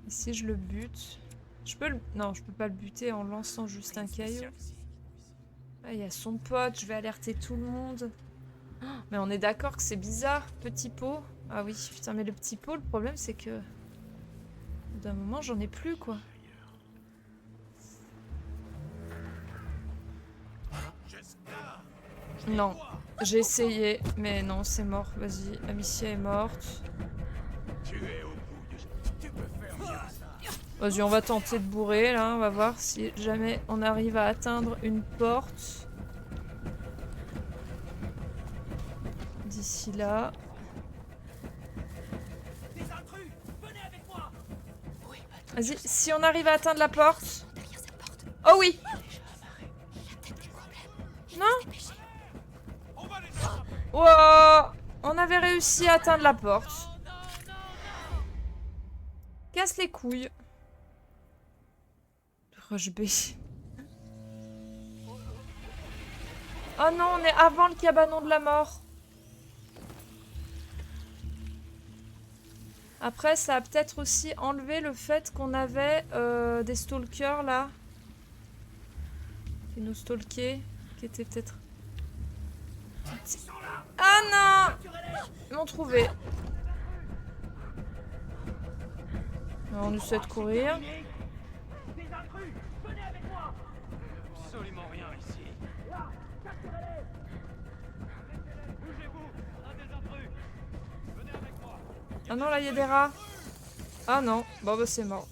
Et si je le bute... Je peux le... Non, je peux pas le buter en lançant juste un caillou. Ah, il y a son pote, je vais alerter tout le monde. Oh, mais on est d'accord que c'est bizarre, petit pot. Ah oui, putain, mais le petit pot, le problème c'est que... D'un moment, j'en ai plus, quoi. Non, j'ai essayé, mais non, c'est mort. Vas-y, Amicia est morte. Vas-y, on va tenter de bourrer, là. On va voir si jamais on arrive à atteindre une porte. D'ici là. Vas-y, si on arrive à atteindre la porte. Oh oui! Non? Wow! On avait réussi à atteindre la porte. Casse les couilles. Rush B. Oh non, on est avant le cabanon de la mort. Après, ça a peut-être aussi enlevé le fait qu'on avait des stalkers là. Qui nous stalkaient. Qui étaient peut-être... Ah non! Ils m'ont trouvé. On essaie de courir. Absolument rien ici. Bougez-vous, on a des intrus. Venez avec moi. Ah non, là, il y a des rats. Ah non. Bon, bah, c'est mort.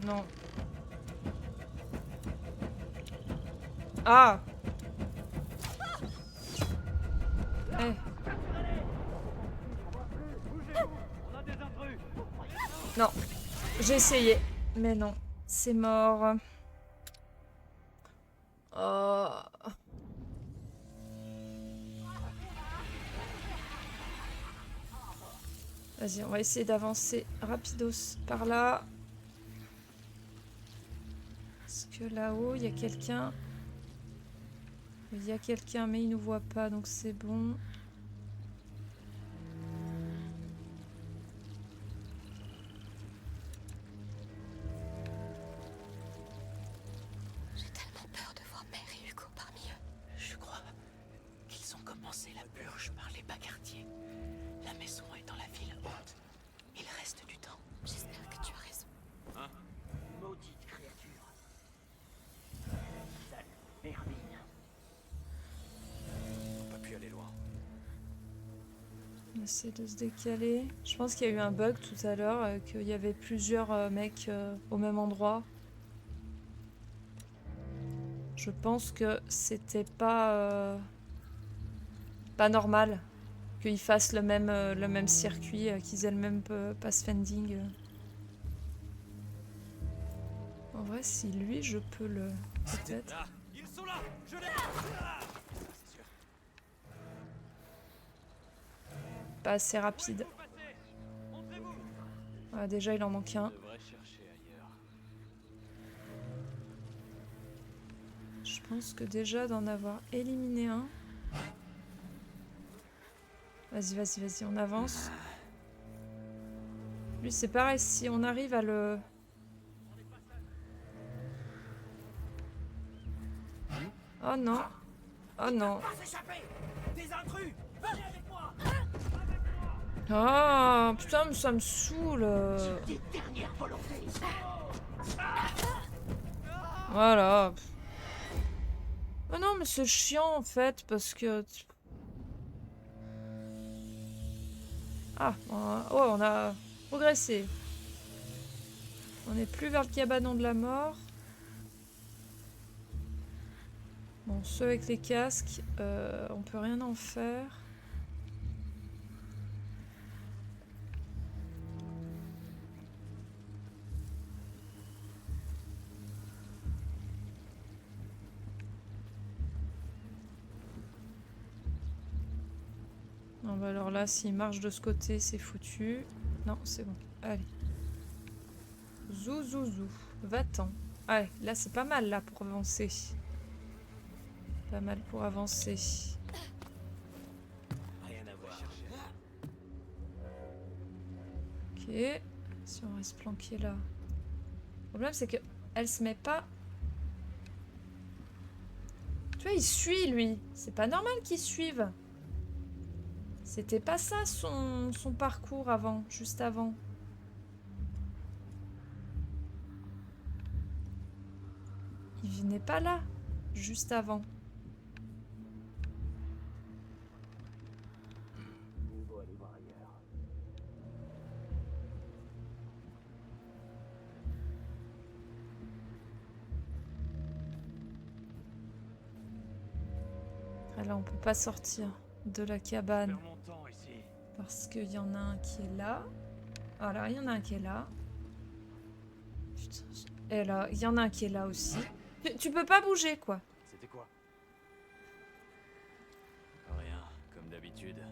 Non. Ah! Eh. Non. J'ai essayé. Mais non. C'est mort. Oh. Vas-y, on va essayer d'avancer rapidos par là. Est-ce que là-haut, il y a quelqu'un? Il y a quelqu'un, mais il nous voit pas, donc c'est bon. J'ai tellement peur de voir Mère et Hugo parmi eux. Je crois qu'ils ont commencé la purge par les bas-quartiers. La maison est dans la ville haute. Il reste du temps. J'espère que tu as raison. Maudite créature. Sale vermine. On peut plus aller loin. On essaie de se décaler. Je pense qu'il y a eu un bug tout à l'heure, qu'il y avait plusieurs mecs au même endroit. Je pense que c'était pas normal qu'ils fassent le même circuit, qu'ils aient le même pathfinding. En vrai, si lui, je peux le... Peut-être. Là, ils sont là. Je les... Pas assez rapide. Ah, déjà, il en manque un. Je pense que déjà d'en avoir éliminé un. Vas-y, vas-y, vas-y, on avance. Lui, c'est pareil, si on arrive à le... Oh non. Oh non. Des intrus. Venez avec moi. Ah, putain, mais ça me saoule. Des dernières volontés. Voilà. Oh non, mais c'est chiant en fait, parce que... Ah, on a progressé. On n'est plus vers le cabanon de la mort. Bon, ceux avec les casques, on peut rien en faire. Non, bah alors là, s'il marche de ce côté, c'est foutu. Non, c'est bon. Allez. Zou, zou, zou. Va-t'en. Allez, là, c'est pas mal, là, pour avancer. Pas mal pour avancer. Ok. Si on reste planqué là. Le problème c'est que elle se met pas... Tu vois, il suit lui. C'est pas normal qu'il suive. C'était pas ça son parcours avant, juste avant. Il venait pas là, juste avant. Ah là, on peut pas sortir de la cabane. Parce qu'il y en a un qui est là. Voilà, il y en a un qui est là. Putain. Et là, il y en a un qui est là aussi. Tu peux pas bouger, quoi. C'était quoi? Rien, comme d'habitude.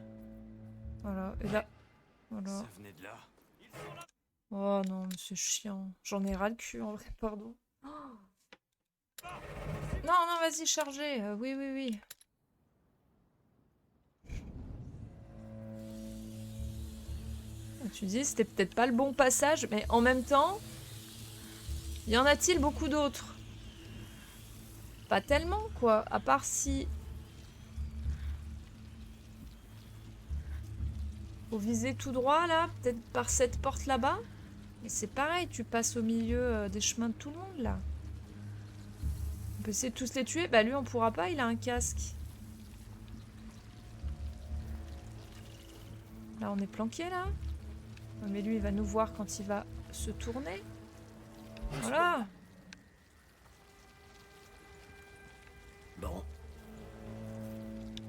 Voilà, et là... Voilà. Ça venait de là. Oh non, mais c'est chiant. J'en ai ras le cul, en vrai, pardon. Oh. Non, non, vas-y, chargez. Oui, oui, oui. Tu dis, c'était peut-être pas le bon passage, mais en même temps, y en a-t-il beaucoup d'autres? Pas tellement, quoi. À part si... Faut viser tout droit, là, peut-être par cette porte là-bas. Mais c'est pareil, tu passes au milieu des chemins de tout le monde, là. On peut essayer de tous les tuer. Bah lui, on pourra pas, il a un casque. Là, on est planqué, là. Mais lui, il va nous voir quand il va se tourner. Voilà. Bon.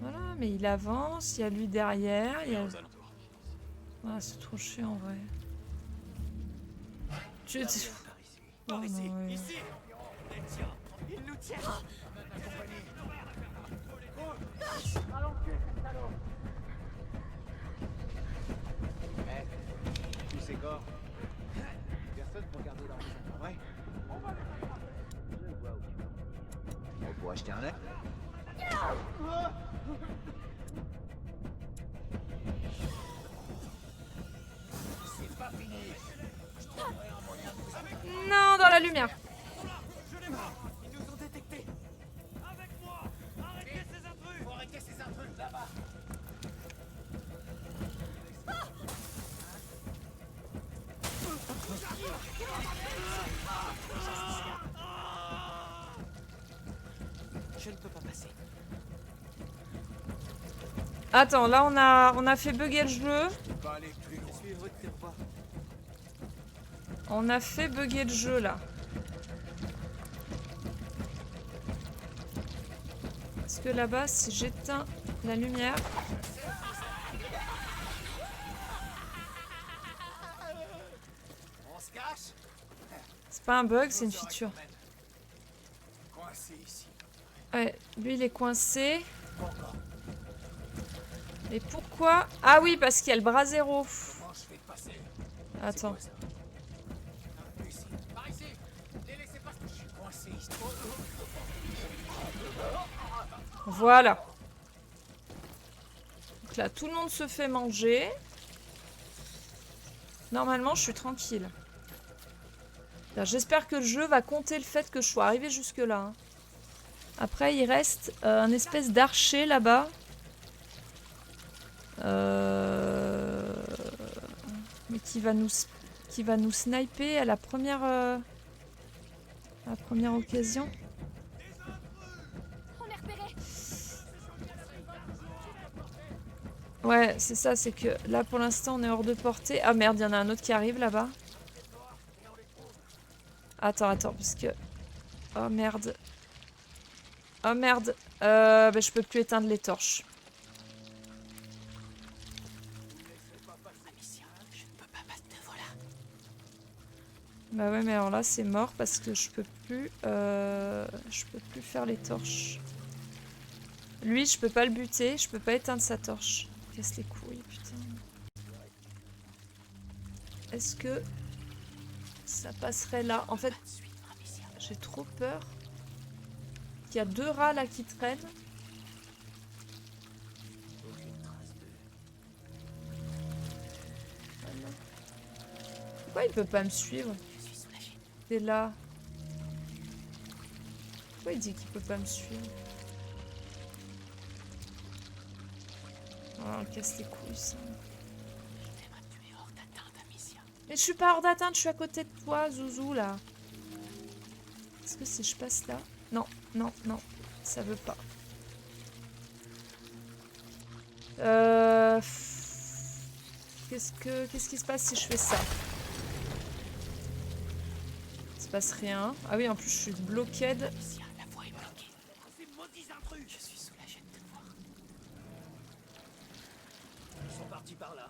Voilà, mais il avance, il y a lui derrière. Il y a... Ah, c'est trop chiant, en vrai. Tu... Par Oh, ici. non, ouais. Ici. Il nous tient. Tous ces corps. Personne pour garder leur maison, pas vrai? On pourrait acheter un œuf? C'est pas fini. Non, dans la lumière. Ils nous ont détectés. Avec moi! Arrêtez ces intrus! Faut arrêter ces intrus là-bas. Je ne peux pas passer. Attends, là, on a fait bugger le jeu. Pas aller plus loin. Suivre tes pas. On a fait bugger le jeu, là. Parce que là-bas, si j'éteins la lumière... On se cache? C'est pas un bug, c'est une feature. Coincé ici. Ouais, lui, il est coincé. Et pourquoi? Ah oui, parce qu'il y a le bras zéro. Comment je fais de passer? Attends. Ici. Par ici. Les laissez pas. Je suis coincé ici. Voilà. Donc là, tout le monde se fait manger. Normalement, je suis tranquille. J'espère que le jeu va compter le fait que je sois arrivée jusque-là. Hein. Après, il reste un espèce d'archer là-bas. Mais qui va nous sniper à la première occasion. On est repéré. Ouais, c'est ça, c'est que là pour l'instant on est hors de portée. Ah merde, il y en a un autre qui arrive là-bas. Attends, parce que... Oh merde. Oh merde. Bah, je peux plus éteindre les torches. Bah ouais, mais alors là c'est mort parce que je peux plus faire les torches. Lui, je peux pas le buter, je peux pas éteindre sa torche. Casse les couilles, putain. Est-ce que ça passerait là? En fait, j'ai trop peur. Il y a 2 rats là qui traînent. Pourquoi il peut pas me suivre? Je suis soulagée. T'es là. Pourquoi il dit qu'il peut pas me suivre? Oh, casse les couilles, ça. T'aimerais me tuer hors d'atteinte, Amicia. Mais je suis pas hors d'atteinte, je suis à côté de toi, Zouzou, là. Est-ce que si je passe là? Non, non, non. Ça veut pas. Qu'est-ce qui se passe si je fais ça? Il se passe rien. Ah oui, en plus, je suis bloquée. Amicia, la voie est bloquée. Ces maudits intrus! Je suis soulagée de te voir. Ils sont partis par là.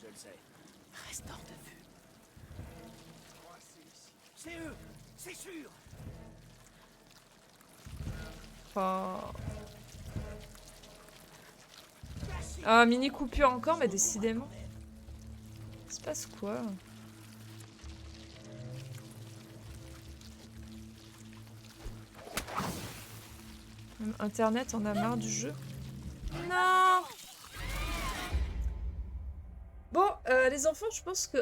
Je le sais. Reste hors de vue. C'est eux! C'est sûr! Oh. Ah, mini coupure encore, mais décidément. Il se passe quoi? Même Internet en a marre du jeu. Non! Bon, les enfants, je pense que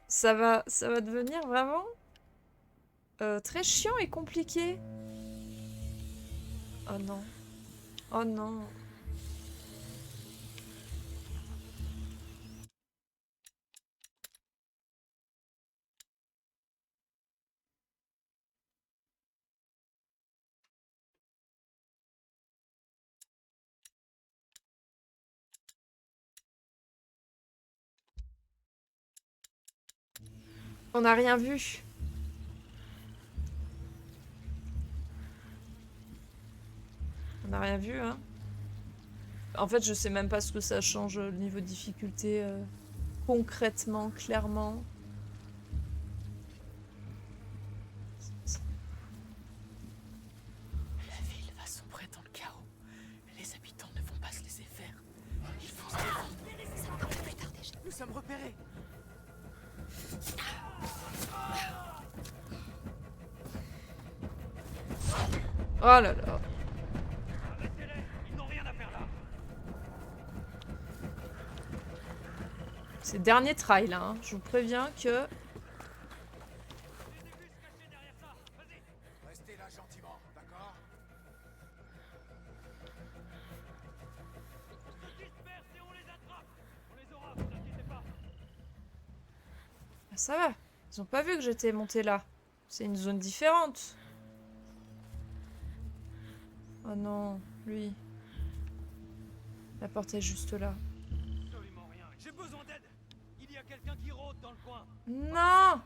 ça va devenir vraiment très chiant et compliqué. Oh non. Oh non. On n'a rien vu. On n'a rien vu, hein. En fait, je sais même pas ce que ça change le niveau de difficulté concrètement, clairement. La ville va sombrer dans le chaos. Les habitants ne vont pas se laisser faire. Ils vont se défendre. Ça va plus tard déjà. Nous sommes repérés! Oh là là. Arrêtez-les! Ils n'ont rien à faire là! C'est le dernier try là, hein. Je vous préviens que... Restez là gentiment, d'accord? On se disperse et on les attrape! On les aura, vous inquiétez pas! Ah, ça va. Ils ont pas vu que j'étais montée là. C'est une zone différente. Oh non, lui. La porte est juste là. Absolument rien. J'ai besoin d'aide! Il y a quelqu'un qui rôde dans le coin! Non!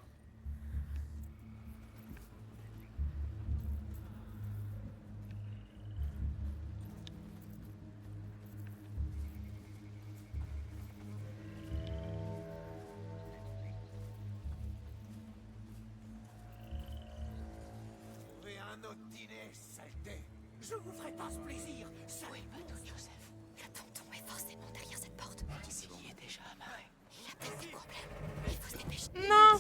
Trouvez un autre dîner, saleté! Je vous ferai pas ce plaisir! Où est le bateau de Joseph? Le ponton est forcément derrière cette porte. Il y est déjà amarré. Il a peut-être des problèmes. Il faut se dépêcher. Non!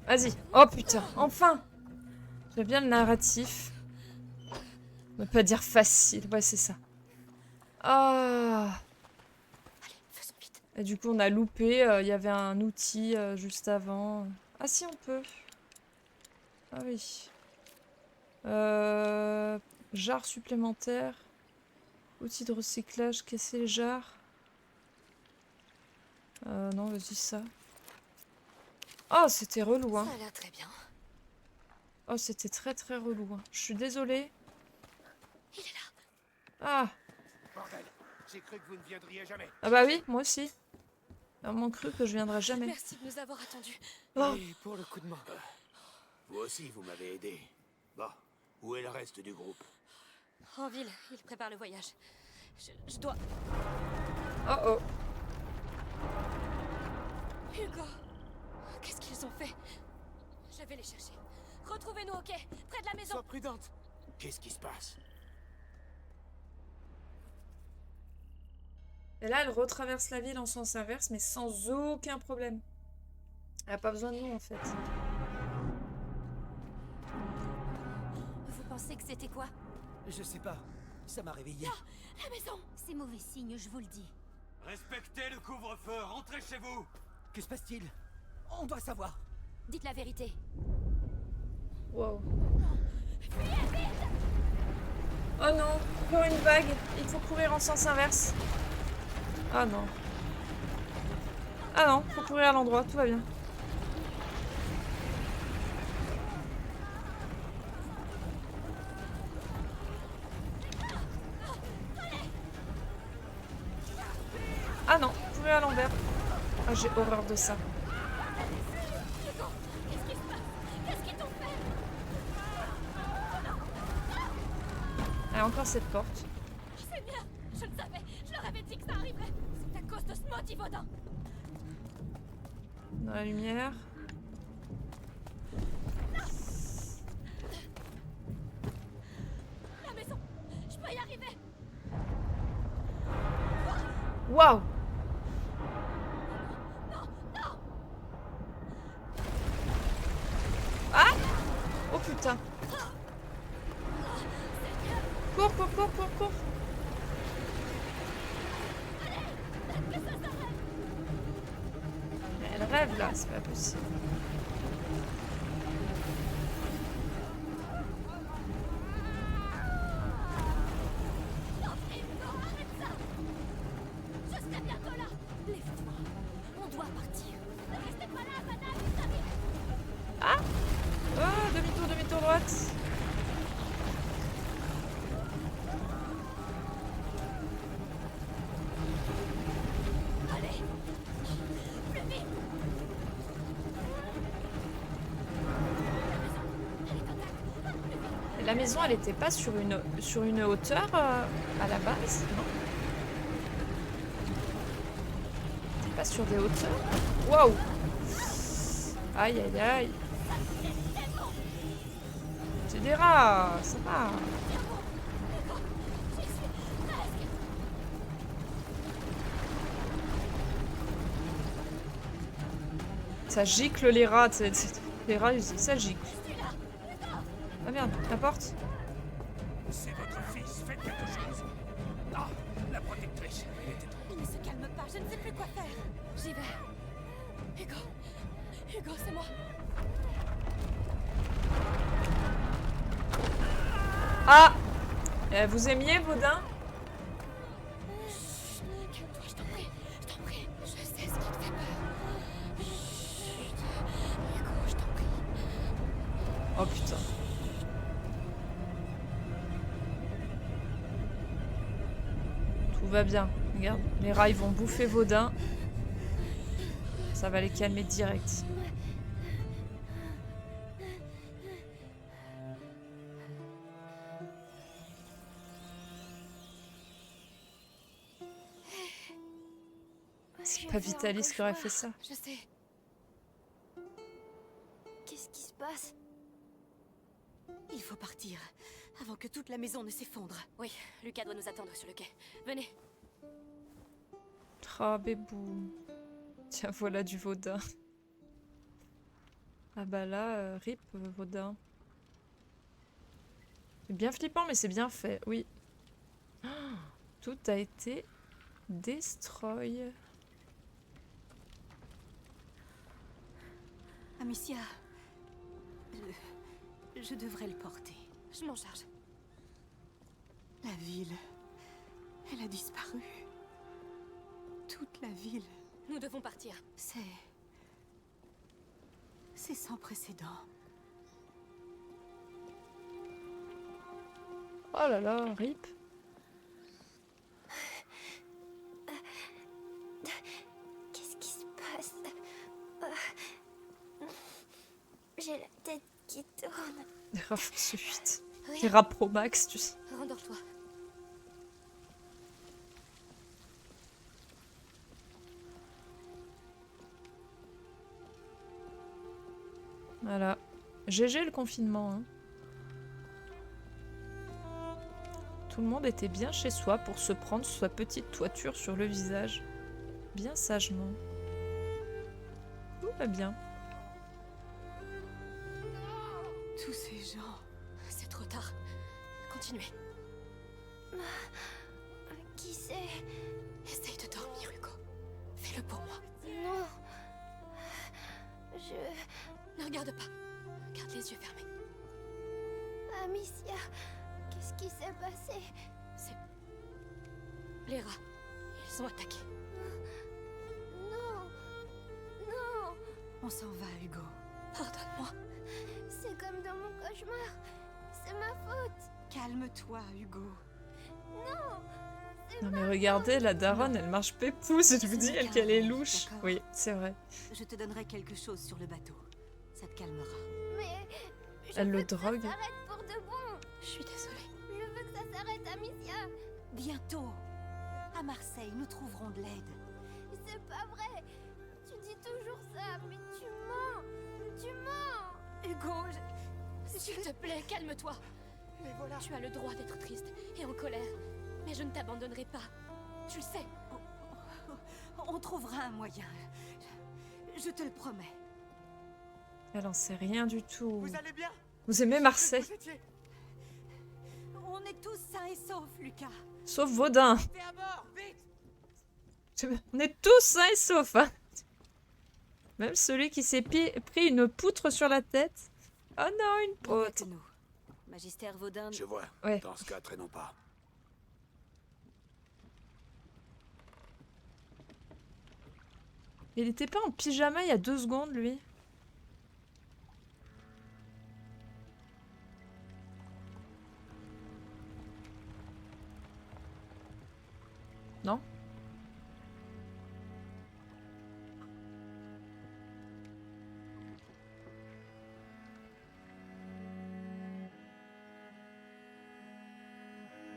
Vas-y. Oh putain, enfin! J'aime bien le narratif. On va pas dire facile. Ouais, c'est ça. Ah! Allez, faisons vite. Et du coup, on a loupé. Il y avait un outil juste avant. Ah si, on peut. Ah oui. Jarre supplémentaire. Outil de recyclage. Casser les jarres. Non, vas-y, ça. Oh, c'était relou, hein. Ça a l'air très bien. Oh, c'était très très relou, hein. Je suis désolée. Il est là. Ah! Bordel! J'ai cru que vous ne viendriez jamais! Ah bah oui, moi aussi. Vraiment cru que je viendrais jamais. Merci de nous avoir attendus. Oh. Et pour le coup de main. Vous aussi, vous m'avez aidé. Bon, où est le reste du groupe? En ville, il prépare le voyage. Je dois... Oh oh. Hugo! Qu'est-ce qu'ils ont fait? Je vais les chercher. Retrouvez-nous au quai, près de la maison. Sois prudente. Qu'est-ce qui se passe? Et là, elle retraverse la ville en sens inverse, mais sans aucun problème. Elle a pas besoin de nous, en fait. Vous pensais que c'était quoi? Je sais pas. Ça m'a réveillé. La maison! C'est mauvais signe, je vous le dis. Respectez le couvre-feu, rentrez chez vous. Que se passe-t-il? On doit savoir. Dites la vérité. Wow. Oh non, encore une vague. Il faut courir en sens inverse. Ah non. Ah non, faut courir à l'endroit, tout va bien. Ah non, courir à l'envers. Ah, j'ai horreur de ça. Qu'est-ce qui se passe? Qu'est-ce qu'ils t'ont fait? Et encore cette porte. C'est bien! Je le savais! Je leur avais dit que ça arriverait! C'est à cause de ce maudit Vaudin! Dans la lumière. La maison! Je peux y arriver! Waouh! Ah! Oh putain! Cours, cours, cours, cours, cours! Mais elle rêve là, c'est pas possible. Je serai bientôt là! Lève-toi! On doit partir! Ne restez pas là, madame! Vous savez! Ah! Oh, demi-tour, demi-tour droite! Allez! Plus vite! La maison, elle était pas sur une hauteur à la base, non? Elle était pas sur des hauteurs? Waouh! Aïe aïe aïe! C'est des rats, ça va! Ça gicle les rats, les rats, ça gicle. Ah merde, la porte? C'est votre fils, faites quelque chose. Ah, la protectrice, elle était Il ne se calme pas, je ne sais plus quoi faire! J'y vais! Hugo! Hugo, c'est moi! Ah! Vous aimiez Vaudin? Calme-toi, je t'en prie! Je t'en prie! Je sais ce qui te fait peur! Chut! Hugo, je t'en prie! Oh putain. Tout va bien. Regarde, les rats ils vont bouffer Vaudin. Ça va les calmer direct. C'est pas Vitalis qui aurait fait ça. Je sais. Qu'est-ce qui se passe? Il faut partir, avant que toute la maison ne s'effondre. Oui, Lucas doit nous attendre sur le quai. Venez. Ah, bébou. Tiens, voilà du Vaudin. Ah bah là, rip Vaudin. C'est bien flippant, mais c'est bien fait, oui. Oh, tout a été destroy. Amicia, je devrais le porter. Je m'en charge. La ville, elle a disparu. Toute la ville. Nous devons partir. C'est sans précédent. Oh là là, rip. Qu'est-ce qui se passe? J'ai la tête qui tourne. Des rats force 8. Oui. Des rats Pro Max, tu sais. Rendors-toi. Voilà. GG le confinement. Hein. Tout le monde était bien chez soi pour se prendre sa petite toiture sur le visage. Bien sagement. Tout va bien. Tous ces gens. C'est trop tard. continuer. Qui c'est? Essaye de dormir, Hugo. Fais-le pour moi. Non. Je... Ne regarde pas. Garde les yeux fermés. Amicia, qu'est-ce qui s'est passé? C'est... Les rats. Ils ont attaqué. Non. Non. On s'en va, Hugo. Pardonne-moi. C'est comme dans mon cauchemar. C'est ma faute. Calme-toi, Hugo. Non. Non mais regardez, la daronne, elle marche pépouze, je vous dis, elle qu'elle est louche. D'accord. Oui, c'est vrai. Je te donnerai quelque chose sur le bateau. Ça te calmera. Mais... je Elle veux le que drogue. ça s'arrête pour de bon. Je suis désolée. Je veux que ça s'arrête, Amicia. Bientôt. À Marseille, nous trouverons de l'aide. C'est pas vrai. Tu dis toujours ça, mais tu mens. Tu mens. Hugo, S'il te plaît, calme-toi. Mais voilà. Tu as le droit d'être triste et en colère. Mais je ne t'abandonnerai pas. Tu le sais. on trouvera un moyen. Je te le promets. Elle en sait rien du tout. Vous allez bien? Vous aimez Marseille? Vous étiez... On est tous sains et saufs, Lucas. Sauf Vaudin. T'es à bord, vite! On est tous sains et saufs, hein. Même celui qui s'est pris une poutre sur la tête. Oh non, une Il n'y a poutre. que nous. Magister Vaudin... Je vois. Ouais. Dans ce cas, traînons pas. Il était pas en pyjama il y a 2 secondes, lui. Non?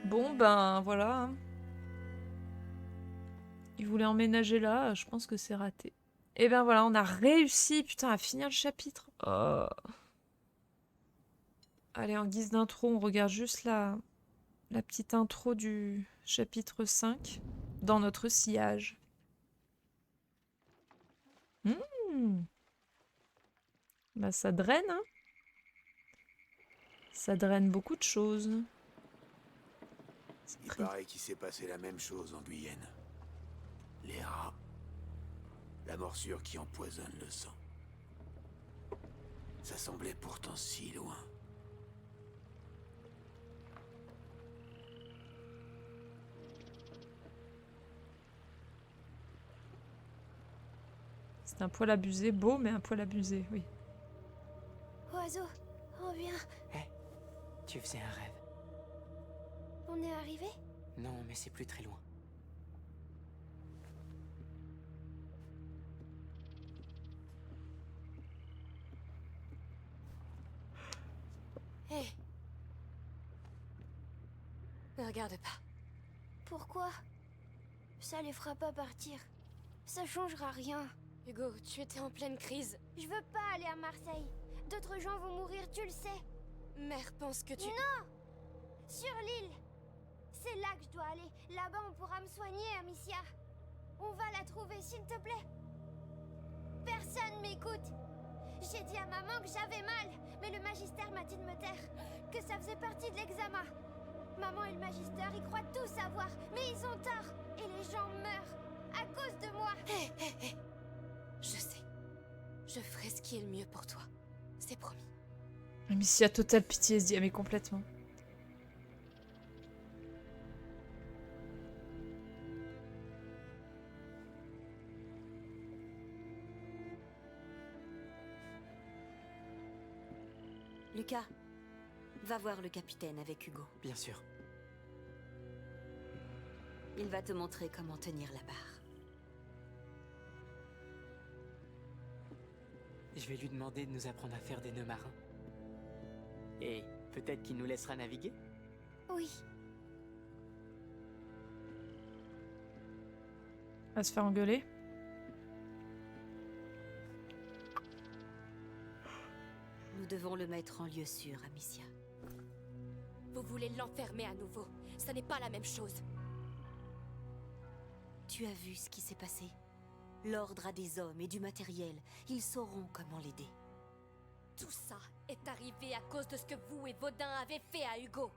Bon, ben voilà. Hein. Il voulait emménager là, je pense que c'est raté. Et ben voilà, on a réussi, putain, à finir le chapitre. Oh. Allez, en guise d'intro, on regarde juste la petite intro du chapitre 5 dans notre sillage. Bah ça draine, hein. Ça draine beaucoup de choses. Il paraît qu'il s'est passé la même chose en Guyenne. Les rats. La morsure qui empoisonne le sang. Ça semblait pourtant si loin. C'est un poil abusé, beau, mais un poil abusé, oui. Oiseau, reviens. Tu faisais un rêve. On est arrivé? Non, mais c'est plus très loin. Hé. Ne regarde pas. Pourquoi? Ça les fera pas partir. Ça changera rien. Hugo, tu étais en pleine crise. Je veux pas aller à Marseille. D'autres gens vont mourir, tu le sais. Mère pense que tu... Non! Sur l'île! C'est là que je dois aller. Là-bas, on pourra me soigner, Amicia. On va la trouver, s'il te plaît. Personne m'écoute. J'ai dit à maman que j'avais mal, mais le magistère m'a dit de me taire, que ça faisait partie de l'examen. Maman et le magistère, ils croient tout savoir, mais ils ont tort. Et les gens meurent à cause de moi. Hé, hé, hé. Je sais. Je ferai ce qui est le mieux pour toi. C'est promis. Amicia, totale pitié, se dit, mais complètement. Lucas, va voir le capitaine avec Hugo. Bien sûr. Il va te montrer comment tenir la barre. Je vais lui demander de nous apprendre à faire des nœuds marins. Et peut-être qu'il nous laissera naviguer? Oui. Va se faire engueuler. Nous devons le mettre en lieu sûr, Amicia. Vous voulez l'enfermer à nouveau. Ça n'est pas la même chose. Tu as vu ce qui s'est passé? L'ordre a des hommes et du matériel. Ils sauront comment l'aider. Tout ça est arrivé à cause de ce que vous et Vaudin avez fait à Hugo.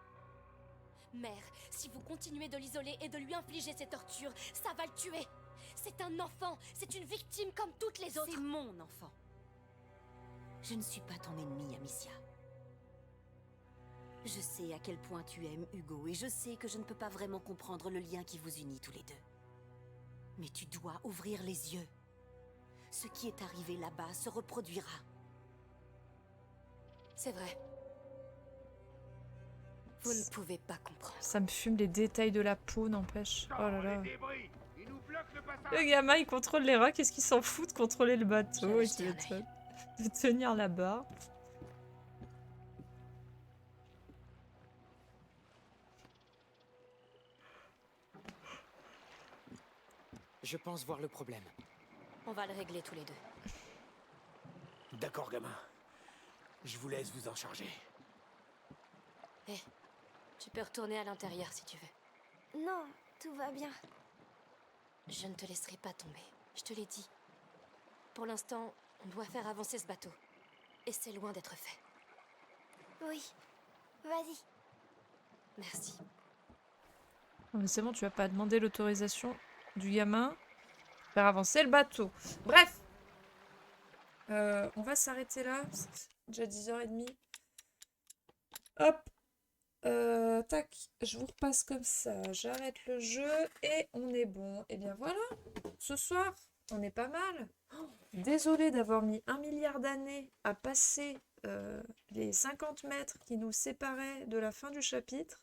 Mère, si vous continuez de l'isoler et de lui infliger ces tortures, ça va le tuer. C'est un enfant, c'est une victime comme toutes les autres. C'est mon enfant. Je ne suis pas ton ennemi, Amicia. Je sais à quel point tu aimes Hugo et je sais que je ne peux pas vraiment comprendre le lien qui vous unit tous les deux. Mais tu dois ouvrir les yeux. Ce qui est arrivé là-bas se reproduira. C'est vrai. Vous ne pouvez pas comprendre. Ça me fume les détails de la peau, n'empêche. Oh là là. Le gamin, il contrôle les rats. Qu'est-ce qu'il s'en fout de contrôler le bateau? Il de tenir la barre. Je pense voir le problème. On va le régler tous les deux. D'accord, gamin. Je vous laisse vous en charger. Hé, tu peux retourner à l'intérieur si tu veux. Non, tout va bien. Je ne te laisserai pas tomber, je te l'ai dit. Pour l'instant, on doit faire avancer ce bateau. Et c'est loin d'être fait. Oui, vas-y. Merci. Non, mais c'est bon, tu vas pas demander l'autorisation du gamin pour faire avancer le bateau. Bref. On va s'arrêter là. C'est déjà 10h30. Hop. Tac. Je vous repasse comme ça. J'arrête le jeu et on est bon. Et bien voilà. Ce soir, on est pas mal. Oh, désolée d'avoir mis 1 milliard d'années à passer les 50 mètres qui nous séparaient de la fin du chapitre.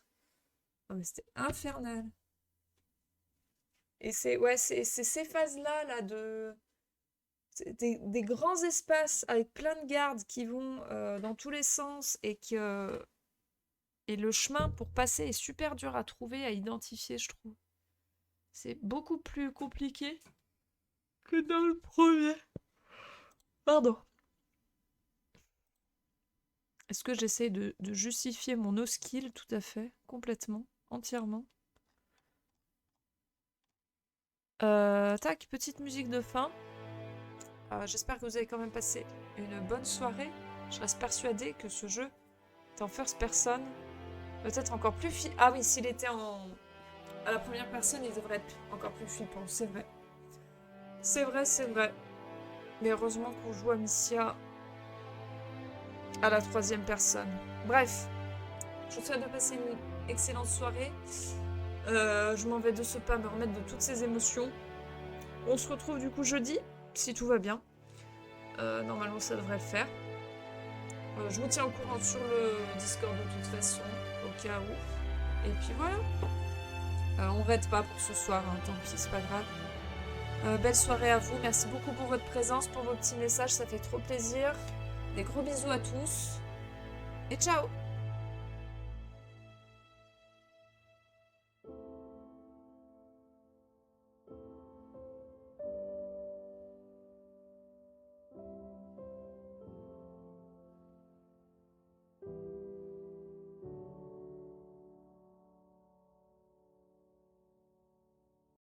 Oh, mais c'était infernal. Et c'est ces phases-là là, des grands espaces avec plein de gardes qui vont dans tous les sens et le chemin pour passer est super dur à trouver, à identifier, je trouve. C'est beaucoup plus compliqué que dans le premier. Pardon. Est-ce que j'essaie de justifier mon no skill? Tout à fait, complètement, entièrement. Tac, petite musique de fin. J'espère que vous avez quand même passé une bonne soirée. Je reste persuadée que ce jeu est en first person. Peut-être encore plus Ah oui, s'il était à la première personne, il devrait être encore plus flippant, c'est vrai. C'est vrai, c'est vrai. Mais heureusement qu'on joue Amicia à la 3e personne. Bref, je vous souhaite de passer une excellente soirée. Je m'en vais de ce pas me remettre de toutes ces émotions. On se retrouve du coup jeudi, si tout va bien. Normalement, ça devrait le faire. Je vous tiens au courant sur le Discord de toute façon, au cas où. Et puis voilà. On raid pas pour ce soir, hein, tant pis, c'est pas grave. Belle soirée à vous. Merci beaucoup pour votre présence, pour vos petits messages, ça fait trop plaisir. Des gros bisous à tous. Et ciao!